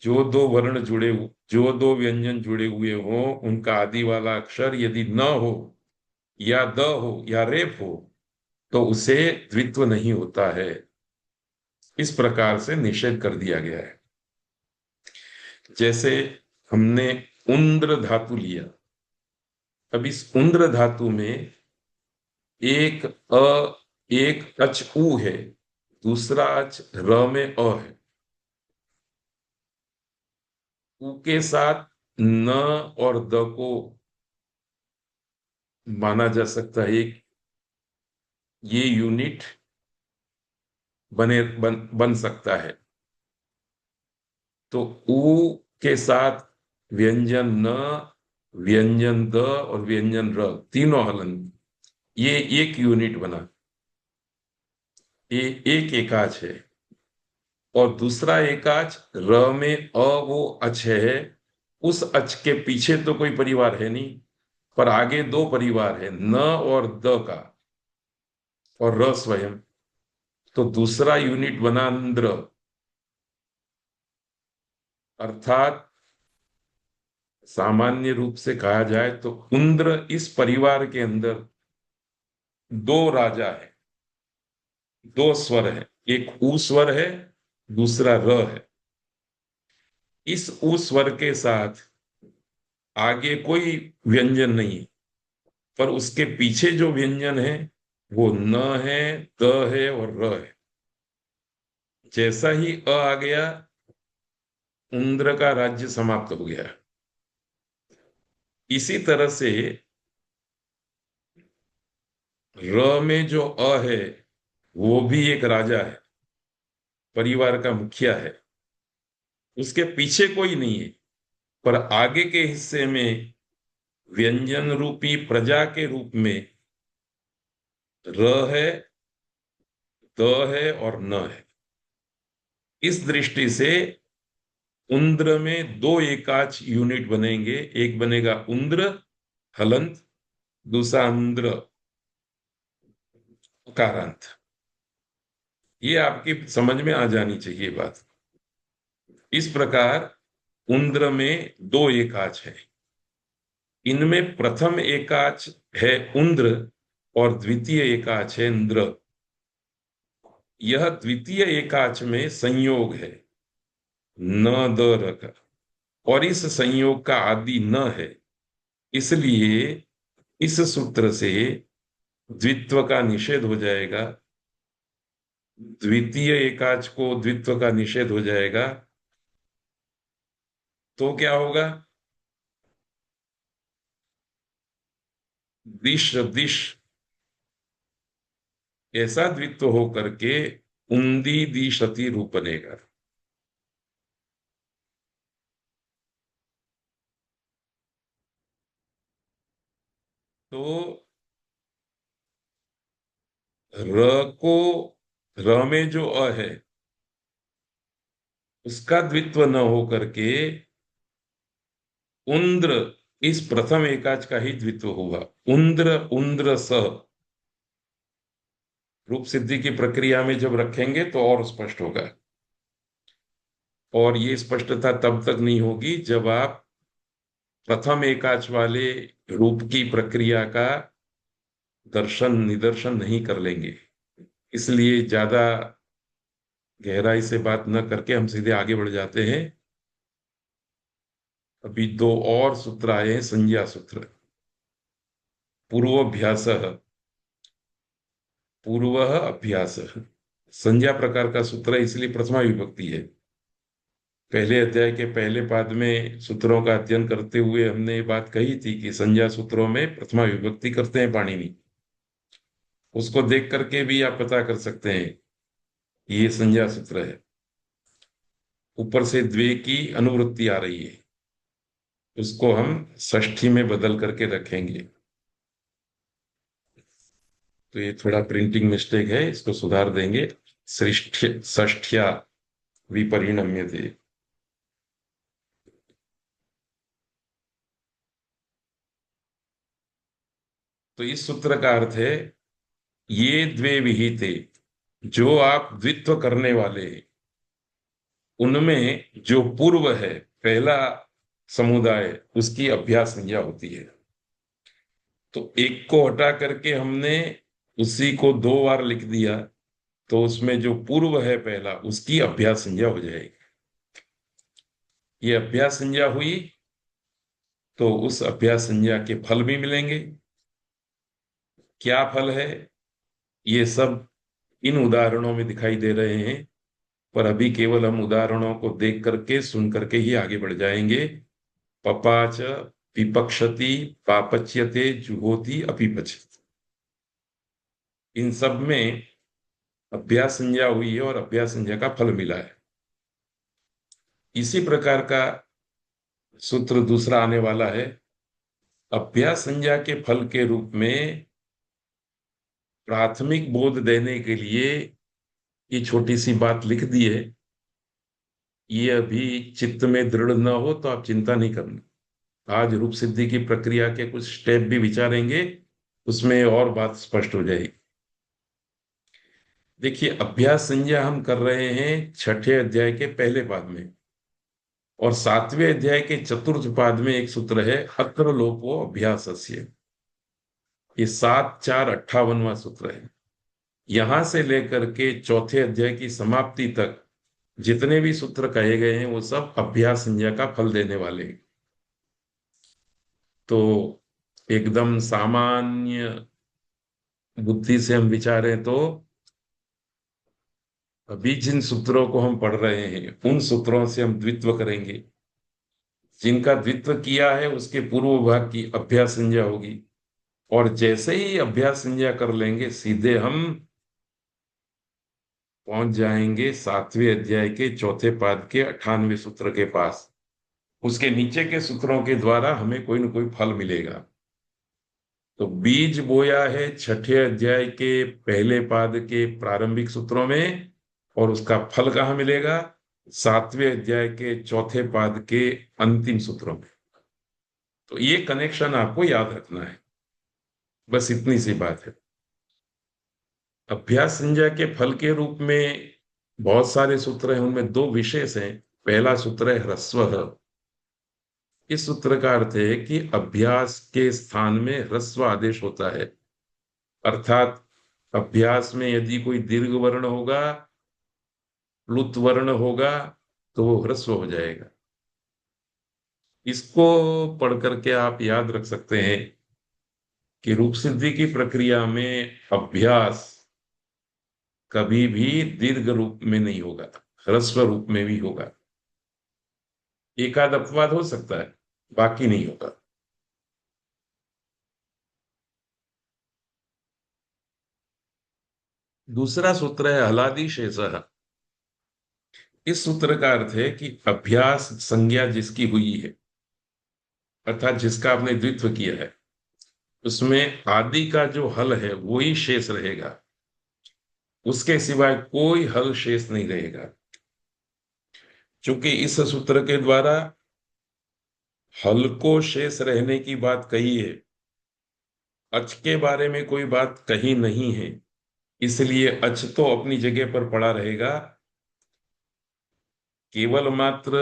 जो 2 वर्ण जुड़े, जो 2 व्यंजन जुड़े हुए हो, उनका आदि वाला अक्षर यदि न हो, या द हो, या रेप हो, तो उसे द्वित्व नहीं होता है। इस प्रकार से निषेध कर दिया गया है। जैसे हमने उंद्र धातु लिया, अब इस उंद्र धातु में एक एक अच उ है, दूसरा अच र में अ है। उ के साथ न और द को माना जा सकता है, ये यूनिट बन सकता है। तो उ के साथ व्यंजन न, व्यंजन द और व्यंजन र, तीनों हलन, ये एक यूनिट बना, ये एक एकाच है। और दूसरा एकाच र में वो अच है, उस अच के पीछे तो कोई परिवार है नहीं, पर आगे 2 परिवार है, न और द का, और र स्वयं। तो दूसरा यूनिट बना इंद्र, अर्थात सामान्य रूप से कहा जाए तो इंद्र इस परिवार के अंदर 2 राजा है, 2 स्वर है, एक उ स्वर है, दूसरा र है। इस उ स्वर के साथ आगे कोई व्यंजन नहीं है, पर उसके पीछे जो व्यंजन है वो न है, द है और र है। जैसा ही आ गया, इंद्र का राज्य समाप्त हो गया। इसी तरह से र में जो है वो भी एक राजा है, परिवार का मुखिया है, उसके पीछे कोई नहीं है, पर आगे के हिस्से में व्यंजन रूपी प्रजा के रूप में र है, द है और न है। इस दृष्टि से उंद्र में 2 एकाच यूनिट बनेंगे, एक बनेगा उंद्र हलंत, दूसरा उंद्र कारांत। ये आपकी समझ में आ जानी चाहिए बात। इस प्रकार उंद्र में दो एकाच है। इनमें प्रथम एकाच है उंद्र और द्वितीय एकाच है इंद्र। यह द्वितीय एकाच में संयोग है, न द र का, और इस संयोग का आदि न है। इसलिए इस सूत्र से द्वित्व का निषेध हो जाएगा, द्वितीय एकाच को द्वित्व का निषेध हो जाएगा। तो क्या होगा? दिश दिश ऐसा द्वित्व हो करके उन्दी दिशति रूप बनेगा। तो र को, र में जो अ है उसका द्वित्व न हो करके उंद्र, इस प्रथम एकाच का ही द्वित्व होगा। उंद्र उंद्र स, रूप सिद्धि की प्रक्रिया में जब रखेंगे तो और स्पष्ट होगा। और ये स्पष्टता तब तक नहीं होगी जब आप प्रथम एकाच वाले रूप की प्रक्रिया का दर्शन निदर्शन नहीं कर लेंगे। इसलिए ज्यादा गहराई से बात न करके हम सीधे आगे बढ़ जाते हैं। अभी दो और सूत्र आए हैं, संज्ञा सूत्र। पूर्वाभ्यास, पूर्व अभ्यास, संज्ञा प्रकार का सूत्र है, इसलिए प्रथमा विभक्ति है। पहले अध्याय के पहले पाद में सूत्रों का अध्ययन करते हुए हमने ये बात कही थी कि संज्ञा सूत्रों में प्रथमा विभक्ति करते हैं पाणिनि। उसको देख करके भी आप पता कर सकते हैं ये संज्ञा सूत्र है। ऊपर से द्वे की अनुवृत्ति आ रही है, उसको हम षष्ठी में बदल करके रखेंगे। तो ये थोड़ा प्रिंटिंग मिस्टेक है, इसको सुधार देंगे। सृष्ठ षष्ठ्या विपरिणम्यते। तो इस सूत्र का अर्थ है ये द्वे विहिते, जो आप द्वित्व करने वाले हैं उनमें जो पूर्व है, पहला समुदाय, उसकी अभ्यास संज्ञा होती है। तो एक को हटा करके हमने उसी को दो बार लिख दिया, तो उसमें जो पूर्व है पहला, उसकी अभ्यास संज्ञा हो जाएगी। ये अभ्यास संज्ञा हुई तो उस अभ्यास संज्ञा के फल भी मिलेंगे। क्या फल है ये सब इन उदाहरणों में दिखाई दे रहे हैं, पर अभी केवल हम उदाहरणों को देख करके सुन करके ही आगे बढ़ जाएंगे। पपाच विपक्षति पापच्यते जुहोति अपिपच्यते, इन सब में अभ्यास संज्ञा हुई है और अभ्यास संज्ञा का फल मिला है। इसी प्रकार का सूत्र दूसरा आने वाला है। अभ्यास संज्ञा के फल के रूप में प्राथमिक बोध देने के लिए ये छोटी सी बात लिख दी है। ये अभी चित्त में दृढ़ न हो तो आप चिंता नहीं करना, आज रूप सिद्धि की प्रक्रिया के कुछ स्टेप भी विचारेंगे, उसमें और बात स्पष्ट हो जाएगी। देखिए, अभ्यास संज्ञा हम कर रहे हैं छठे अध्याय के पहले पाद में, और सातवें अध्याय के चतुर्थ पाद में एक सूत्र है अत्र लोपो अभ्यासस्य। ये 7 4 58वां सूत्र है। यहां से लेकर के चौथे अध्याय की समाप्ति तक जितने भी सूत्र कहे गए हैं वो सब अभ्यास संज्ञा का फल देने वाले हैं। तो एकदम सामान्य बुद्धि से हम विचारें तो अभी जिन सूत्रों को हम पढ़ रहे हैं उन सूत्रों से हम द्वित्व करेंगे। जिनका द्वित्व किया है उसके पूर्व भाग की अभ्यास संज्ञा होगी, और जैसे ही अभ्यास संज्ञा कर लेंगे सीधे हम पहुंच जाएंगे सातवें अध्याय के चौथे पाद के 98वें सूत्र के पास। उसके नीचे के सूत्रों के द्वारा हमें कोई ना कोई फल मिलेगा। तो बीज बोया है छठे अध्याय के पहले पाद के प्रारंभिक सूत्रों में, और उसका फल कहाँ मिलेगा? सातवें अध्याय के चौथे पाद के अंतिम सूत्रों में। तो ये कनेक्शन आपको याद रखना है, बस इतनी सी बात है। अभ्यास संज्ञा के फल के रूप में बहुत सारे सूत्र हैं, उनमें दो विशेष हैं। पहला सूत्र है ह्रस्व। इस सूत्र का अर्थ है कि अभ्यास के स्थान में ह्रस्व आदेश होता है, अर्थात अभ्यास में यदि कोई दीर्घ वर्ण होगा, प्लुत वर्ण होगा, तो वो ह्रस्व हो जाएगा। इसको पढ़ करके आप याद रख सकते हैं कि रूप सिद्धि की प्रक्रिया में अभ्यास कभी भी दीर्घ रूप में नहीं होगा, ह्रस्व रूप में भी होगा। एकाध अपवाद हो सकता है, बाकी नहीं होगा। दूसरा सूत्र है हलादि शेषः। इस सूत्र का अर्थ है कि अभ्यास संज्ञा जिसकी हुई है, अर्थात जिसका आपने द्वित्व किया है, उसमें आदि का जो हल है वही शेष रहेगा, उसके सिवाय कोई हल शेष नहीं रहेगा। क्योंकि इस सूत्र के द्वारा हल को शेष रहने की बात कही है, अच के बारे में कोई बात कही नहीं है, इसलिए अच तो अपनी जगह पर पड़ा रहेगा। केवल मात्र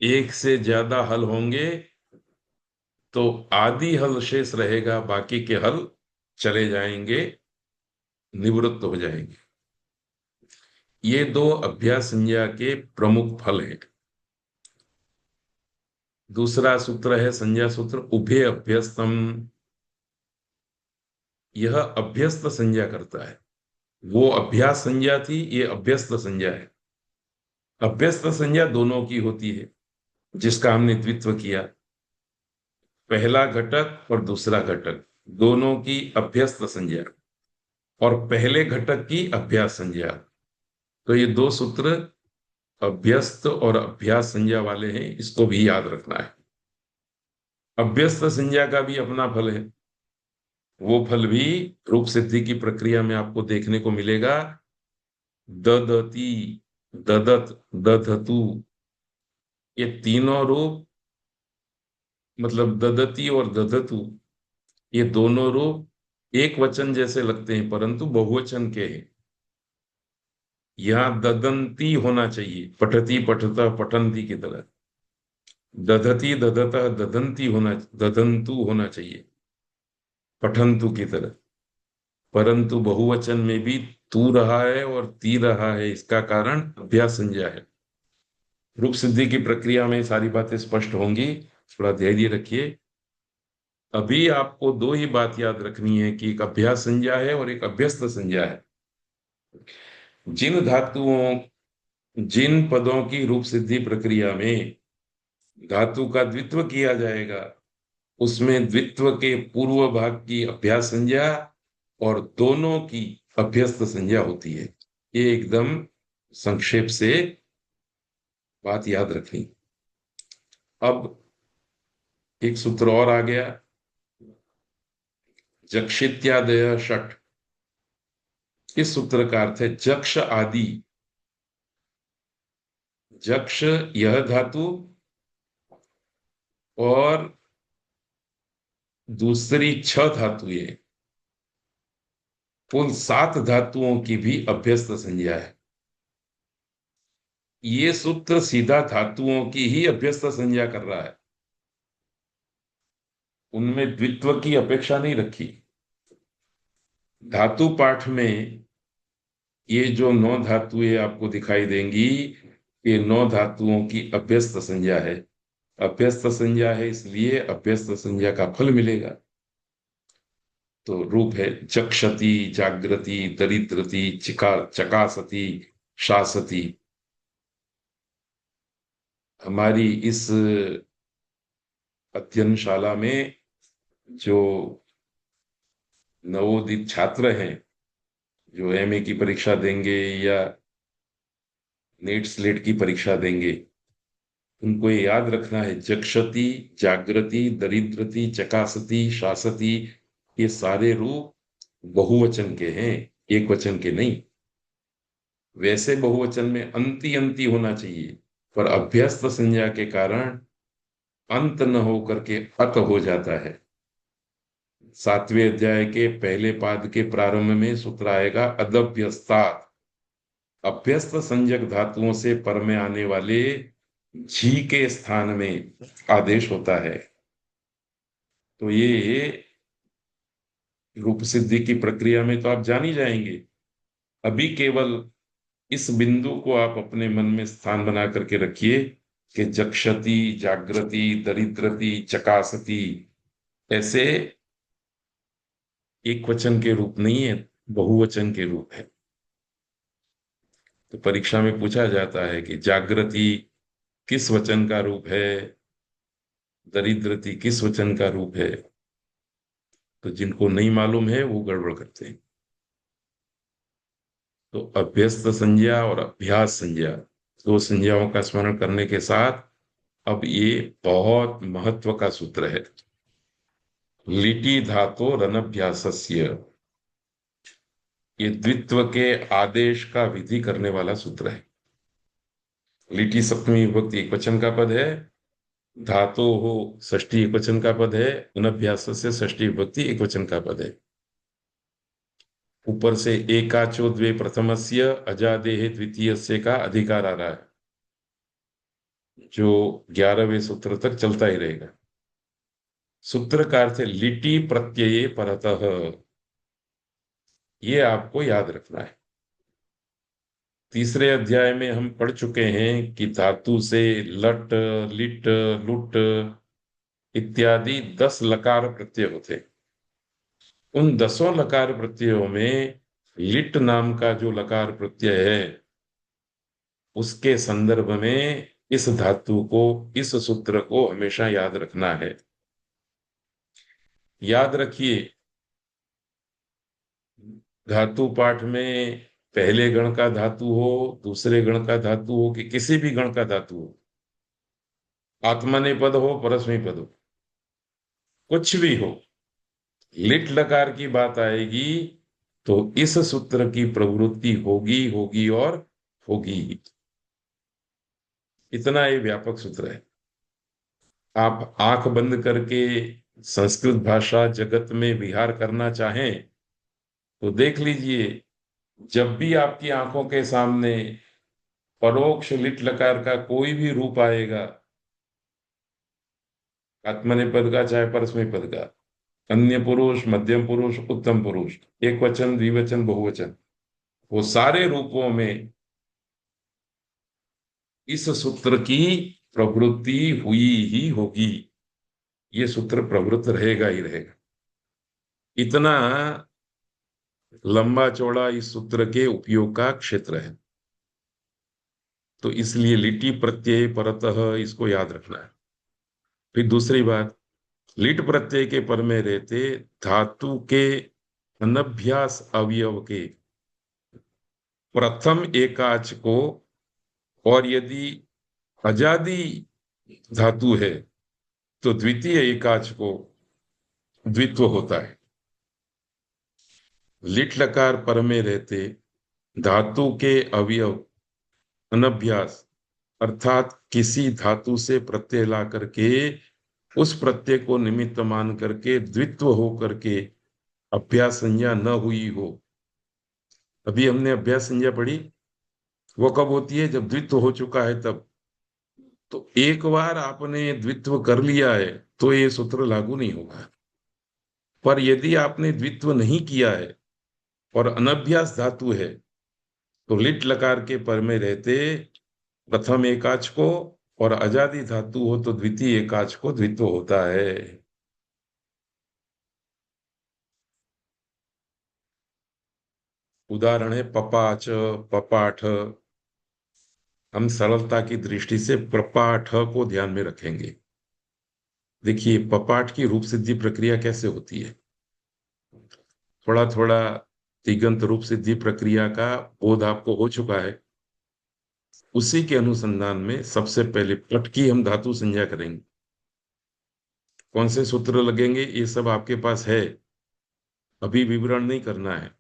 एक से ज्यादा हल होंगे तो आदि हल शेष रहेगा, बाकी के हल चले जाएंगे, निवृत्त हो जाएंगे। ये दो अभ्यास संज्ञा के प्रमुख फल हैं। दूसरा सूत्र है संज्ञा सूत्र उभय अभ्यस्तम। यह अभ्यस्त संज्ञा करता है। वो अभ्यास संज्ञा थी, ये अभ्यस्त संज्ञा है। अभ्यस्त संज्ञा दोनों की होती है, जिसका हमने द्वित्व किया। पहला घटक और दूसरा घटक दोनों की अभ्यस्त संज्ञा, और पहले घटक की अभ्यास संज्ञा। तो ये दो सूत्र अभ्यस्त और अभ्यास संज्ञा वाले हैं, इसको भी याद रखना है। अभ्यस्त संज्ञा का भी अपना फल है। वो फल भी रूप सिद्धि की प्रक्रिया में आपको देखने को मिलेगा। ददती, ददत, दधतु, ये तीनों रूप, मतलब ददती और दधतु, ये दोनों रूप एक वचन जैसे लगते हैं, परंतु बहुवचन के हैं। यहां ददंती होना चाहिए, पठती पठता पठंती की तरह। दधती दधता ददंती होना, ददंतु होना चाहिए पठंतु की तरह। परंतु बहुवचन में भी तू रहा है और ती रहा है, इसका कारण अभ्यास संज्ञा है। रूप सिद्धि की प्रक्रिया में सारी बातें स्पष्ट होंगी, थोड़ा धैर्य रखिए। अभी आपको दो ही बात याद रखनी है कि एक अभ्यास संज्ञा है और एक अभ्यस्त संज्ञा है। जिन धातुओं, जिन पदों की रूप सिद्धि प्रक्रिया में धातु का द्वित्व किया जाएगा, उसमें द्वित्व के पूर्व भाग की अभ्यास संज्ञा और दोनों की अभ्यस्त संज्ञा होती है। ये एकदम संक्षेप से बात याद रखनी। अब एक सूत्र और आ गया, जक्षित्यादय षट। इस सूत्र का अर्थ है जक्ष आदि। जक्ष यह धातु और दूसरी 6 धातुएं, कुल 7 धातुओं की भी अभ्यस्त संज्ञा है। ये सूत्र सीधा धातुओं की ही अभ्यस्त संज्ञा कर रहा है, उनमें द्वित्व की अपेक्षा नहीं रखी। धातु पाठ में ये जो 9 धातुएं आपको दिखाई देंगी, ये 9 धातुओं की अभ्यस्त संज्ञा है। अभ्यस्त संज्ञा है इसलिए अभ्यस्त संज्ञा का फल मिलेगा। तो रूप है चक्षति, जागृति, दरिद्रति, चकासती, शासती। हमारी इस अध्ययनशाला में जो नवोदित छात्र हैं, जो एमए की परीक्षा देंगे या नेट स्लेट की परीक्षा देंगे, उनको ये याद रखना है, जक्षति, जागृति, दरिद्रति, चकासती, शासती, ये सारे रूप बहुवचन के हैं, एक वचन के नहीं। वैसे बहुवचन में अंति अंति होना चाहिए, पर अभ्यस्त संज्ञा के कारण अंत न हो करके अत हो जाता है। 7वें अध्याय के पहले पाद के प्रारंभ में सूत्र आएगा अदभ्यस्तात्, अभ्यस्त संज्ञक धातुओं से पर में आने वाले झी के स्थान में आदेश होता है। तो ये रूप सिद्धि की प्रक्रिया में तो आप जान ही जाएंगे। अभी केवल इस बिंदु को आप अपने मन में स्थान बना करके रखिए कि जक्षति, जागृति, दरिद्रति, चकासति, ऐसे एक वचन के रूप नहीं है, बहुवचन के रूप है। तो परीक्षा में पूछा जाता है कि जागृति किस वचन का रूप है, दरिद्रति किस वचन का रूप है। तो जिनको नहीं मालूम है वो गड़बड़ करते हैं। तो अभ्यस्त संज्ञा और अभ्यास संज्ञा, दो संज्ञाओं का स्मरण करने के साथ अब ये बहुत महत्व का सूत्र है। लिटि धातो रनभ्यासस्य, ये द्वित्व के आदेश का विधि करने वाला सूत्र है। लिटि सप्तमी विभक्ति एक वचन का पद है, धातो हो षष्ठी एक वचन का पद है, अनभ्यासस्य षष्ठी विभक्ति एक वचन का पद है। ऊपर से एकाचो द्वे प्रथमस्य अजादेह द्वितीयस्य का अधिकार आ रहा है, जो 11वें सूत्र तक चलता ही रहेगा। सूत्र का अर्थ है लिटि प्रत्यये परतः, ये आपको याद रखना है। तीसरे अध्याय में हम पढ़ चुके हैं कि धातु से लट, लिट, लुट इत्यादि 10 लकार प्रत्यय होते हैं। उन 10 लकार प्रत्ययों में लिट नाम का जो लकार प्रत्यय है, उसके संदर्भ में इस धातु को, इस सूत्र को हमेशा याद रखना है। याद रखिए, धातु पाठ में पहले गण का धातु हो, दूसरे गण का धातु हो, कि किसी भी गण का धातु हो, आत्मनेपद हो, परस्मैपद हो, कुछ भी हो, लिट लकार की बात आएगी तो इस सूत्र की प्रवृत्ति होगी, होगी और होगी ही। इतना ये व्यापक सूत्र है। आप आंख बंद करके संस्कृत भाषा जगत में विहार करना चाहें तो देख लीजिए, जब भी आपकी आंखों के सामने परोक्ष लिट लकार का कोई भी रूप आएगा, आत्मनेपद का चाहे परस्मैपद का, अन्य पुरुष, मध्यम पुरुष, उत्तम पुरुष, एक वचन, द्विवचन, बहुवचन, वो सारे रूपों में इस सूत्र की प्रवृत्ति हुई ही होगी। ये सूत्र प्रवृत्त रहेगा ही रहेगा। इतना लंबा चौड़ा इस सूत्र के उपयोग का क्षेत्र है। तो इसलिए लिटि प्रत्यय परतः इसको याद रखना है। फिर दूसरी बात, लिट प्रत्यय के पर में रहते धातु के अनभ्यास अवयव के प्रथम एकाच को, और यदि अजादि धातु है तो द्वितीय एकाच को द्वित्व होता है। लिट लकार पर में रहते धातु के अवयव अनभ्यास, अर्थात किसी धातु से प्रत्यय ला करके उस प्रत्यय को निमित्त मान करके द्वित्व हो करके अभ्यास संज्ञा न हुई हो। अभी हमने अभ्यास संज्ञा पढ़ी, वो कब होती है? जब द्वित्व हो चुका है तब। तो एक बार आपने द्वित्व कर लिया है तो ये सूत्र लागू नहीं होगा। पर यदि आपने द्वित्व नहीं किया है और अनभ्यास धातु है तो लिट लकार के पर में रहते प्रथम एकाच को, और अजादि धातु हो तो द्वितीय एकाच को द्वित्व होता है। उदाहरण है पपाच, पपाठ। हम सरलता की दृष्टि से प्रपाठ को ध्यान में रखेंगे। देखिए पपाठ की रूप सिद्धि प्रक्रिया कैसे होती है। थोड़ा थोड़ा तिगंत रूप सिद्धि प्रक्रिया का बोध आपको हो चुका है। उसी के अनुसंधान में सबसे पहले पट की हम धातु संज्ञा करेंगे। कौन से सूत्र लगेंगे ये सब आपके पास है, अभी विवरण नहीं करना है,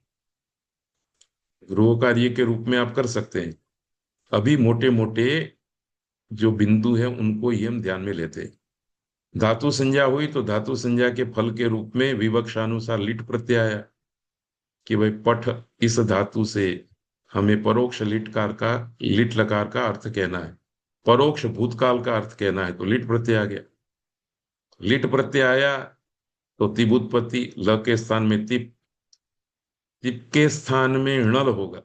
गृह कार्य के रूप में आप कर सकते हैं। अभी मोटे मोटे जो बिंदु है उनको ही हम ध्यान में लेते हैं। धातु संज्ञा हुई तो धातु संज्ञा के फल के रूप में विवक्षानुसार लिट प्रत्यय आया कि भाई पठ इस धातु से हमें परोक्ष लिट लकार का अर्थ कहना है, परोक्ष भूतकाल का अर्थ कहना है, तो लिट प्रत्यय आ गया। लिट प्रत्यय आया तो तिब उत्पत्ति, ल के स्थान में तिप, तिप के स्थान में णल होगा,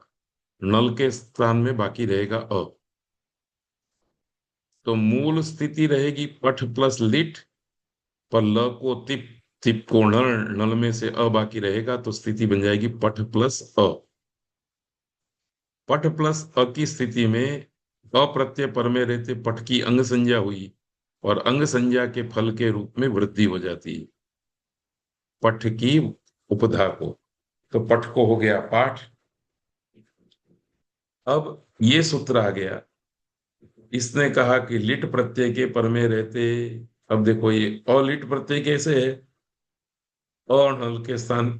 नल के स्थान में बाकी रहेगा अ, तो मूल स्थिति रहेगी पठ प्लस लिट, पर ल को तिप, तिप को नल, नल में से अ बाकी रहेगा, तो स्थिति बन जाएगी पठ प्लस अ। पठ प्लस अ की स्थिति में अ प्रत्यय पर में रहते पठ की अंग संज्ञा हुई और अंग संज्ञा के फल के रूप में वृद्धि हो जाती है पठ की उपधा को, तो पठ को हो गया पाठ। अब ये सूत्र आ गया, इसने कहा कि लिट प्रत्यय के पर में रहते, अब देखो ये अलिट प्रत्यय कैसे है, अनल के स्थान,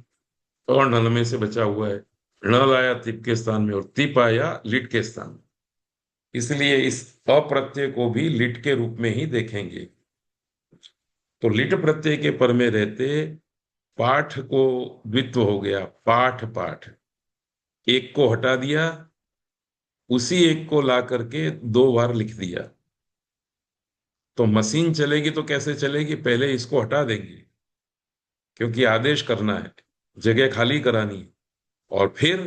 अनल में से बचा हुआ है, णल आया तिप के स्थान में और तिप आया लिट के स्थान में, इसलिए इस अप्रत्यय को भी लिट के रूप में ही देखेंगे। तो लिट प्रत्यय के पर में रहते पाठ को द्वित्व हो गया, पाठ पाठ, एक को हटा दिया, उसी एक को ला करके दो बार लिख दिया। तो मशीन चलेगी तो कैसे चलेगी, पहले इसको हटा देंगे क्योंकि आदेश करना है, जगह खाली करानी है, और फिर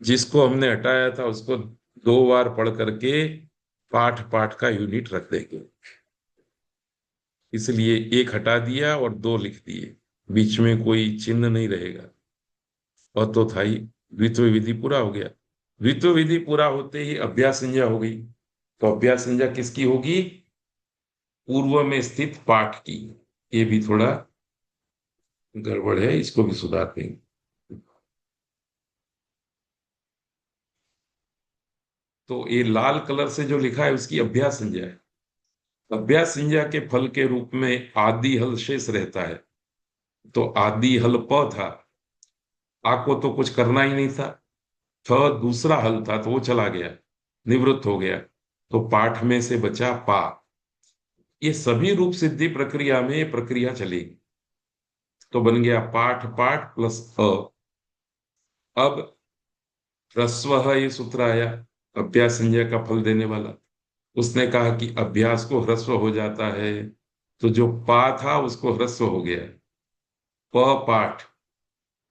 जिसको हमने हटाया था उसको दो बार पढ़ करके पाठ पाठ का यूनिट रख देंगे। इसलिए एक हटा दिया और दो लिख दिए, बीच में कोई चिन्ह नहीं रहेगा, और तो था ही द्वित्व विधि पूरा हो गया। द्वित्व विधि पूरा होते ही अभ्यास संज्ञा हो गई, तो अभ्यास संज्ञा किसकी होगी, पूर्व में स्थित पाठ की। ये भी थोड़ा गड़बड़ है, इसको भी सुधार देंगे। तो ये लाल कलर से जो लिखा है उसकी अभ्यास संज्ञा है। अभ्यास संज्ञा के फल के रूप में आदि हल शेष रहता है, तो आदि हल प था, आ को तो कुछ करना ही नहीं था, थ दूसरा हल था तो वो चला गया, निवृत्त हो गया, तो पाठ में से बचा पा। ये सभी रूप सिद्धि प्रक्रिया में ये प्रक्रिया चलेगी, तो बन गया पाठ पाठ प्लस अ। अब ह्रस्व ये सूत्र आया, अभ्यास संज्ञा का फल देने वाला, उसने कहा कि अभ्यास को ह्रस्व हो जाता है, तो जो पा था उसको ह्रस्व हो गया, प पाठ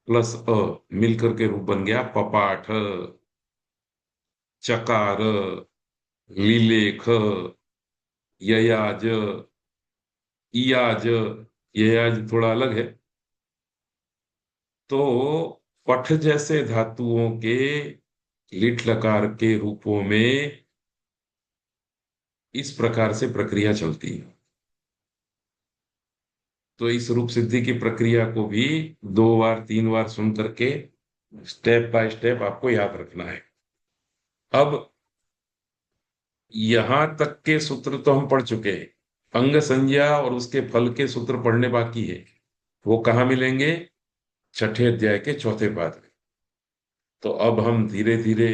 प्लस अ मिलकर के रूप बन गया पपाठ, चकार, लीलेख, ययाज, इयाज, ययाज थोड़ा अलग है। तो पठ जैसे धातुओं के लिट लकार के रूपों में इस प्रकार से प्रक्रिया चलती है। तो इस रूप सिद्धि की प्रक्रिया को भी दो बार तीन बार सुन करके स्टेप बाय स्टेप आपको याद रखना है। अब यहां तक के सूत्र तो हम पढ़ चुके हैं, अंग संज्ञा और उसके फल के सूत्र पढ़ने बाकी है, वो कहाँ मिलेंगे, छठे अध्याय के चौथे पाद में। तो अब हम धीरे धीरे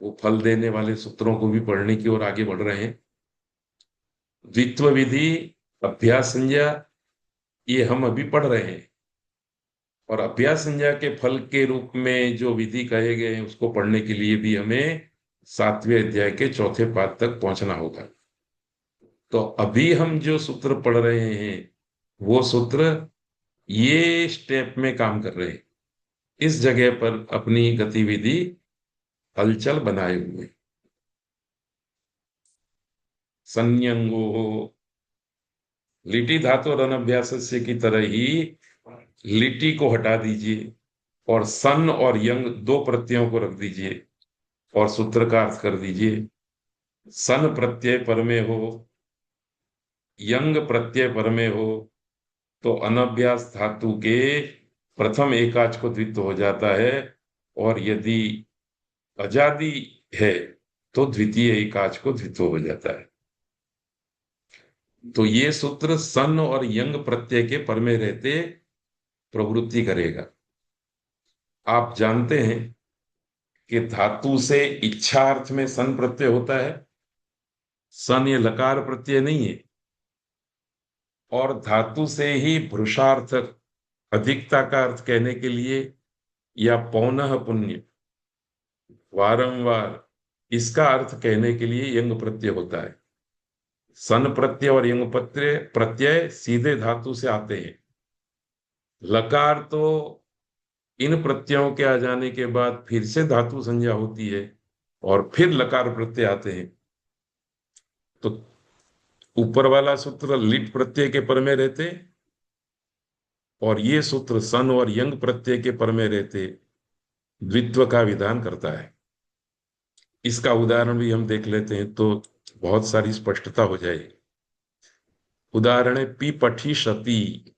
वो फल देने वाले सूत्रों को भी पढ़ने की ओर आगे बढ़ रहे हैं। द्वित्व विधि, अभ्यास संज्ञा, ये हम अभी पढ़ रहे हैं, और अभ्यास संज्ञा के फल के रूप में जो विधि कहे गए हैं उसको पढ़ने के लिए भी हमें सातवें अध्याय के चौथे पाद तक पहुंचना होगा। तो अभी हम जो सूत्र पढ़ रहे हैं वो सूत्र ये स्टेप में काम कर रहे हैं, इस जगह पर अपनी गतिविधि हलचल बनाए हुए। संयंगो, लिटि धातु और अनभ्यास से की तरह ही लिटि को हटा दीजिए और सन और यंग दो प्रत्ययों को रख दीजिए और सूत्र का अर्थ कर दीजिए। सन प्रत्यय पर में हो, यंग प्रत्यय पर में हो, तो अनभ्यास धातु के प्रथम एकाच को द्वित्व हो जाता है, और यदि अजादि है तो द्वितीय एकाच को द्वित्व हो जाता है। तो ये सूत्र सन और यंग प्रत्यय के पर में रहते प्रवृत्ति करेगा। आप जानते हैं कि धातु से इच्छा अर्थ में सन प्रत्यय होता है, सन ये लकार प्रत्यय नहीं है, और धातु से ही भ्रुषार्थ, अधिकता का अर्थ कहने के लिए, या पौनः पुण्य, वारंवार, इसका अर्थ कहने के लिए यंग प्रत्यय होता है। सन प्रत्यय और यंग प्रत्यय प्रत्यय सीधे धातु से आते हैं। लकार तो इन प्रत्ययों के आ जाने के बाद फिर से धातु संज्ञा होती है और फिर लकार प्रत्यय आते हैं। तो ऊपर वाला सूत्र लिट प्रत्यय के पर में रहते और ये सूत्र सन और यंग प्रत्यय के पर में रहते द्वित्व का विधान करता है। इसका उदाहरण भी हम देख लेते हैं तो बहुत सारी स्पष्टता हो जाएगी। उदाहरण है पी पठी शती।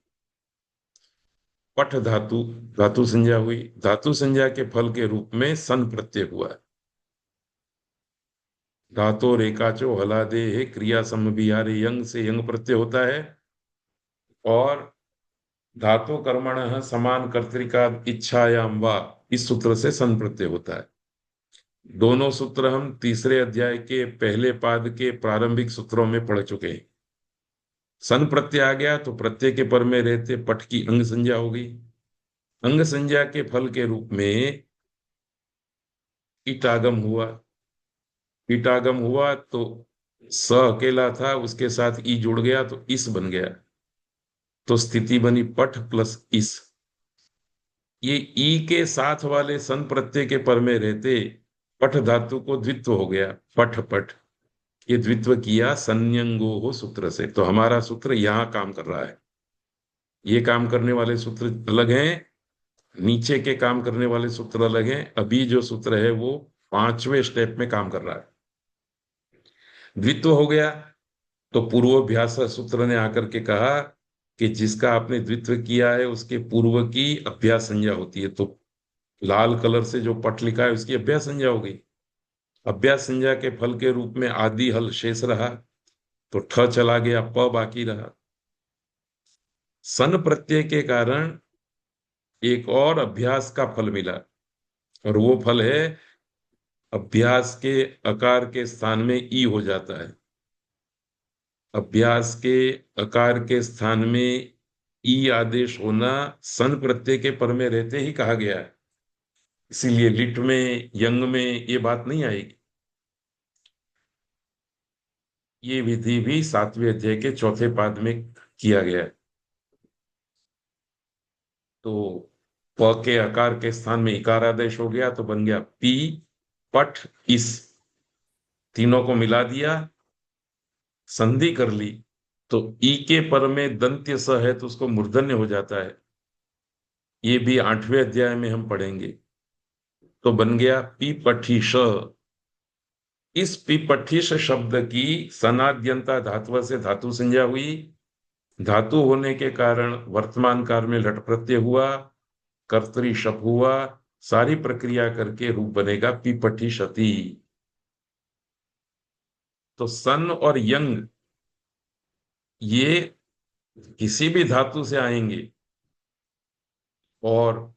पठ धातु, धातु संज्ञा हुई, धातु संज्ञा के फल के रूप में सन प्रत्यय हुआ। धातो रेकाचो हलादे है, क्रिया समभिहारे यंग से यंग प्रत्यय होता है। और धातु कर्मण समान कर्तृका इच्छायाम वा, इस सूत्र से सन प्रत्यय होता है। दोनों सूत्र हम तीसरे अध्याय के पहले पाद के प्रारंभिक सूत्रों में पढ़ चुके हैं। सन प्रत्यय आ गया तो प्रत्यय के पर में रहते पठ की अंग संज्ञा हो गई। अंग संज्ञा के फल के रूप में ईटागम हुआ। ईटागम हुआ तो स अकेला था, उसके साथ ई जुड़ गया तो इस बन गया। तो स्थिति बनी पठ प्लस इस। ये ई के साथ वाले सन प्रत्यय के पर में रहते पठ धातु को द्वित्व हो गया, पठ पठ। ये द्वित्व किया संयंगो हो सूत्र से। तो हमारा सूत्र यहां काम कर रहा है। ये काम करने वाले सूत्र अलग हैं, नीचे के काम करने वाले सूत्र अलग हैं। अभी जो सूत्र है वो 5वें स्टेप में काम कर रहा है। द्वित्व हो गया तो पूर्वाभ्यास सूत्र ने आकर के कहा कि जिसका आपने द्वित्व किया है उसके पूर्व की अभ्यास संज्ञा होती है। तो लाल कलर से जो पट लिखा है उसकी अभ्यास संज्ञा हो गई। अभ्यास संज्ञा के फल के रूप में आदि हल शेष रहा तो ठ चला गया, प बाकी रहा। सन प्रत्यय के कारण एक और अभ्यास का फल मिला और वो फल है अभ्यास के अकार के स्थान में ई हो जाता है। अभ्यास के अकार के स्थान में ई आदेश होना सन प्रत्यय के पर में रहते ही कहा गया है। इसीलिए लिट में यंग में ये बात नहीं आएगी। ये विधि भी 7वें अध्याय के चौथे पाद में किया गया है। तो प के आकार के स्थान में इकार आदेश हो गया तो बन गया पी पठ इस। तीनों को मिला दिया, संधि कर ली तो ई के पर में दंत्य स है तो उसको मूर्धन्य हो जाता है। ये भी 8वें अध्याय में हम पढ़ेंगे। तो बन गया पी पठीश। इस पी पठीश शब्द की सनाद्यंता धातु से धातु संज्ञा हुई। धातु होने के कारण वर्तमान काल में लट प्रत्यय हुआ, कर्तरी शप हुआ। सारी प्रक्रिया करके रूप बनेगा पी पठीशति। तो सन और यंग ये किसी भी धातु से आएंगे और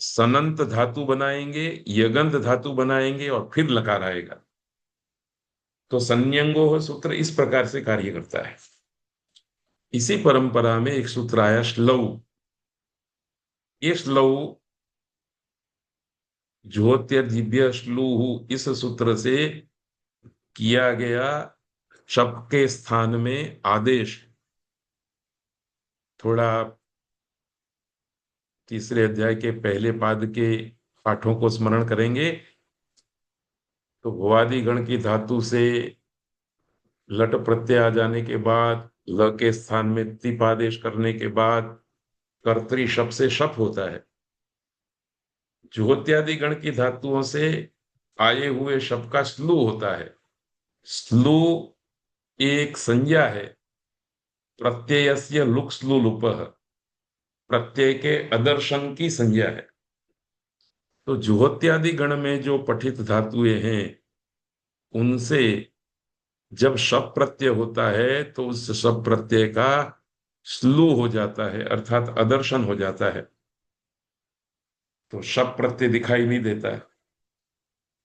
सनंत धातु बनाएंगे, यगंत धातु बनाएंगे और फिर लकार आएगा। तो संयंगो सूत्र इस प्रकार से कार्य करता है। इसी परंपरा में एक सूत्र आया श्लऊ। ये श्लऊ ज्योतिर्दिव्य श्लू, इस सूत्र से किया गया शब्द के स्थान में आदेश। थोड़ा तीसरे अध्याय के पहले पाद के पाठों को स्मरण करेंगे तो भुवादि गण की धातु से लट प्रत्यय आ जाने के बाद ल के स्थान में तिप आदेश करने के बाद कर्तरी शप से शप होता है। ज्योत्यादि गण की धातुओं से आए हुए शप का स्लू होता है। स्लू एक संज्ञा है। प्रत्ययस्य लुक स्लू लुपः, प्रत्यय के अदर्शन की संज्ञा है। तो जुहोत्यादि गण में जो पठित धातुएं हैं उनसे जब शप प्रत्यय होता है तो उस शप प्रत्यय का स्लू हो जाता है, अर्थात अदर्शन हो जाता है। तो शप प्रत्यय दिखाई नहीं देता है,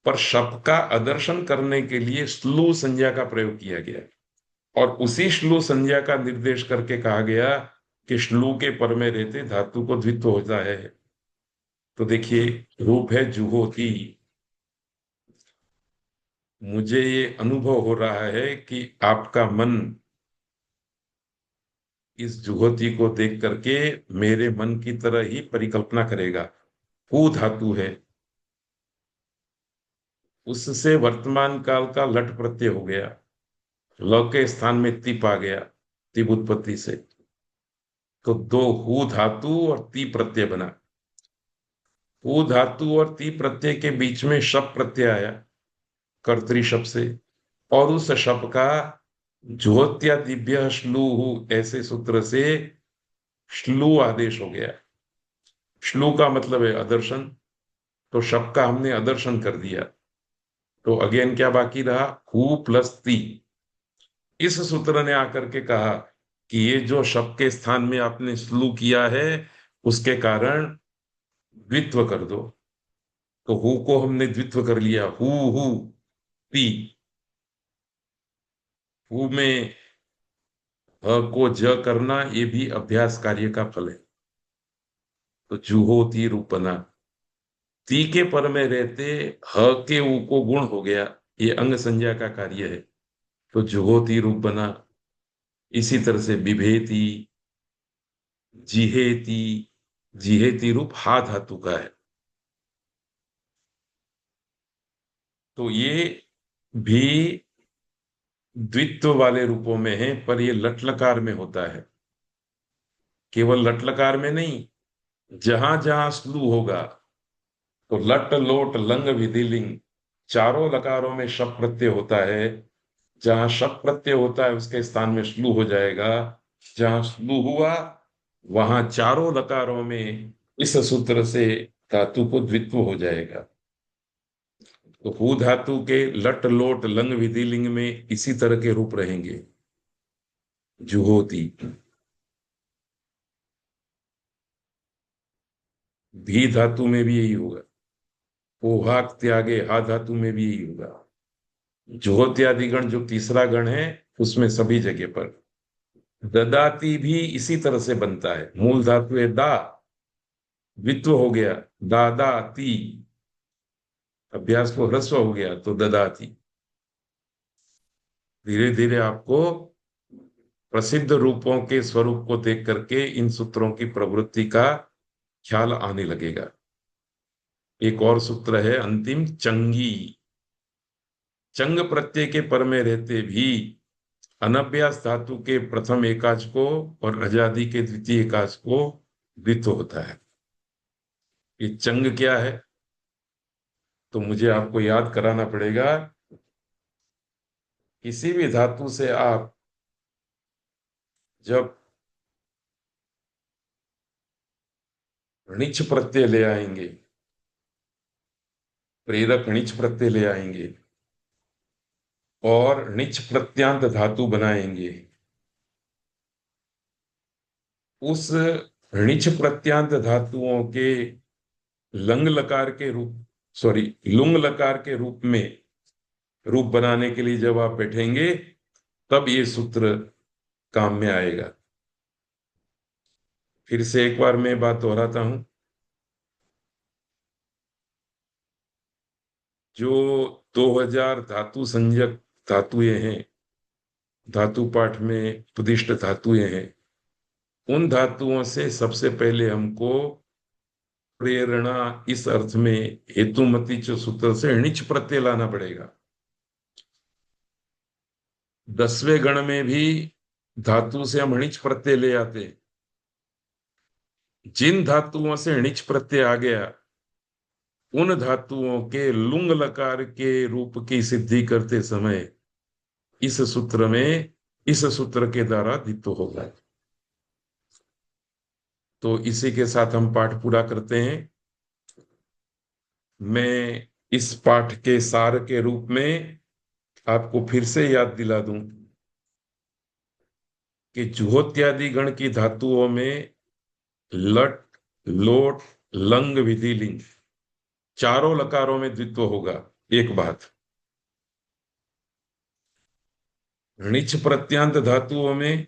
पर शप का अदर्शन करने के लिए स्लू संज्ञा का प्रयोग किया गया। और उसी श्लू संज्ञा का निर्देश करके कहा गया कि श्लू के पर में रहते धातु को द्वित्व होता है। तो देखिए, रूप है जुहोती। मुझे ये अनुभव हो रहा है कि आपका मन इस जुहोती को देख करके मेरे मन की तरह ही परिकल्पना करेगा। हु धातु है, उससे वर्तमान काल का लट प्रत्यय हो गया, ल के स्थान में तिप आ गया, तिप उत्पत्ति से। तो दो हु धातु और ती प्रत्यय बना। हु धातु और ती प्रत्यय के बीच में शप प्रत्यय आया कर्तरी शप से, और उस शप का ज्योत्या दिव्य श्लू ऐसे सूत्र से श्लू आदेश हो गया। श्लू का मतलब है अदर्शन, तो शप का हमने अदर्शन कर दिया। तो अगेन क्या बाकी रहा, हु प्लस ती। इस सूत्र ने आकर के कहा कि ये जो शप के स्थान में आपने श्लू किया है उसके कारण द्वित्व कर दो। तो हु को हमने द्वित्व कर लिया, हु ती। हु में ह को ज करना ये भी अभ्यास कार्य का फल है। तो जुहोती रूपना, ती के पर में रहते ह के उ को गुण हो गया, ये अंग संज्ञा का कार्य है। तो जुहोती रूप बना। इसी तरह से बिभेति, जिहेति, जिहेति रूप हा धातु का है। तो ये भी द्वित्व वाले रूपों में है, पर ये लट लकार में होता है। केवल लट लकार में नहीं, जहां जहां श्लू होगा तो लट लोट लंग विधिलिंग चारों लकारों में शप प्रत्यय होता है। जहां शप प्रत्यय होता है उसके स्थान में श्लू हो जाएगा। जहां श्लू हुआ वहां चारों लकारों में इस सूत्र से धातु को द्वित्व हो जाएगा। तो हु धातु के लट लोट लंग विधिलिंग में इसी तरह के रूप रहेंगे, जुहोती। भी धातु में भी यही होगा, पोहाक त्यागे हा धातु में भी यही होगा। जुहोत्यादि गण जो तीसरा गण है उसमें सभी जगह पर ददाती भी इसी तरह से बनता है। मूल धातु है दा, द्वित्व हो गया दादाती, अभ्यास को ह्रस्व हो गया तो ददाती। धीरे धीरे आपको प्रसिद्ध रूपों के स्वरूप को देख करके इन सूत्रों की प्रवृत्ति का ख्याल आने लगेगा। एक और सूत्र है अंतिम, चंगी। चंग प्रत्यय के पर में रहते भी अनभ्यास धातु के प्रथम एकाच को और अजादि के द्वितीय एकाच को द्वित्व होता है। ये चंग क्या है, तो मुझे आपको याद कराना पड़ेगा। किसी भी धातु से आप जब णिच प्रत्यय ले आएंगे, प्रेरक णिच प्रत्यय ले आएंगे और णिच प्रत्यांत धातु बनाएंगे, उस णिच प्रत्यांत धातुओं के लंग लकार के रूप, सॉरी लुंग लकार के रूप में रूप बनाने के लिए जब आप बैठेंगे तब ये सूत्र काम में आएगा। फिर से एक बार मैं बात दोहराता हूं। जो 2000 धातु संज्ञक धातुएं हैं, धातु पाठ में उपदिष्ट धातुएं हैं, उन धातुओं से सबसे पहले हमको प्रेरणा इस अर्थ में हेतुमती सूत्र से णिच प्रत्यय लाना पड़ेगा। 10वें गण में भी धातु से हम णिच प्रत्यय ले आते। जिन धातुओं से णिच प्रत्यय आ गया उन धातुओं के लुंग लकार के रूप की सिद्धि करते समय इस सूत्र में, इस सूत्र के द्वारा द्वित्व होगा। तो इसी के साथ हम पाठ पूरा करते हैं। मैं इस पाठ के सार के रूप में आपको फिर से याद दिला दूं कि जुहोत्यादि गण की धातुओं में लट लोट लंग विधिलिंग चारों लकारों में द्वित्व होगा। एक बात, णिच प्रत्यांत धातुओं में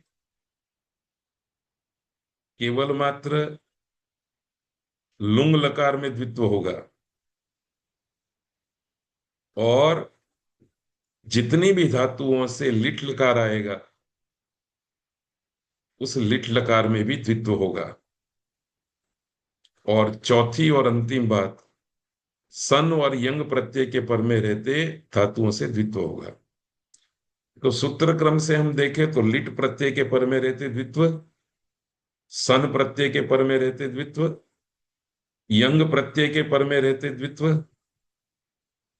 केवल मात्र लुंग लकार में द्वित्व होगा, और जितनी भी धातुओं से लिट लकार आएगा उस लिट लकार में भी द्वित्व होगा। और चौथी और अंतिम बात, सन और यंग प्रत्यय के पर में रहते धातुओं से द्वित्व होगा। तो सूत्र क्रम से हम देखें तो लिट प्रत्यय के पर में रहते द्वित्व, सन प्रत्यय के पर में रहते द्वित्व, यंग प्रत्यय के पर में रहते द्वित्व,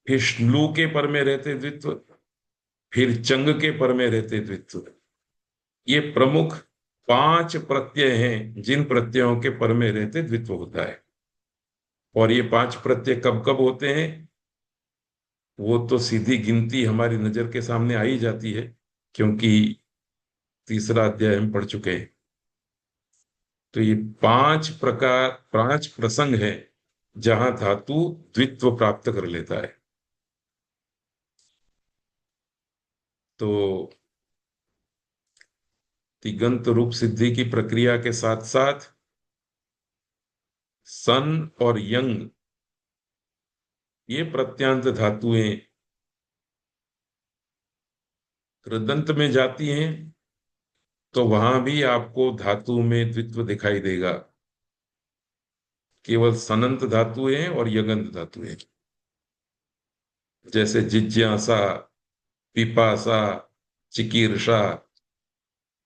फिर श्लू के पर में रहते द्वित्व, फिर चंग के पर में रहते द्वित्व। ये प्रमुख 5 प्रत्यय हैं जिन प्रत्ययों के पर में रहते द्वित्व होता है। और ये 5 प्रत्यय कब कब होते हैं वो तो सीधी गिनती हमारी नजर के सामने आई जाती है, क्योंकि तीसरा अध्याय हम पढ़ चुके हैं। तो ये 5 प्रसंग है जहां धातु द्वित्व प्राप्त कर लेता है। तो तिगंत रूप सिद्धि की प्रक्रिया के साथ साथ सन और यंग ये प्रत्यांत धातुएं कृदंत में जाती हैं, तो वहां भी आपको धातु में द्वित्व दिखाई देगा। केवल सनंत धातुएं और यगंत धातुएं, जैसे जिज्ञासा, पिपासा, चिकीर्षा।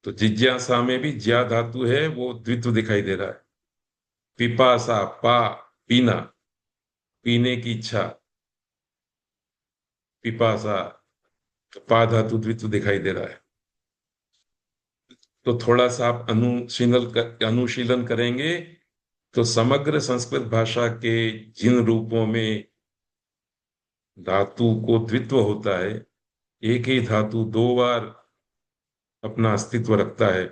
तो जिज्ञासा में भी ज्या धातु है, वो द्वित्व दिखाई दे रहा है। पिपासा, पा, पीना, पीने की इच्छा, पिपासा, तो पा धातु द्वित्व दिखाई दे रहा है। तो थोड़ा सा आप अनुशीलन करेंगे तो समग्र संस्कृत भाषा के जिन रूपों में धातु को द्वित्व होता है, एक ही धातु 2 बार अपना अस्तित्व रखता है,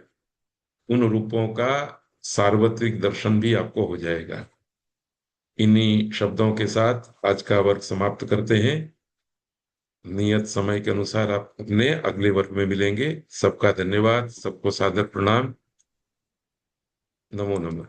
उन रूपों का सार्वत्रिक दर्शन भी आपको हो जाएगा। इन्हीं शब्दों के साथ आज का वर्ग समाप्त करते हैं। नियत समय के अनुसार आप अपने अगले वर्ग में मिलेंगे। सबका धन्यवाद, सबको सादर प्रणाम। नमो नमः।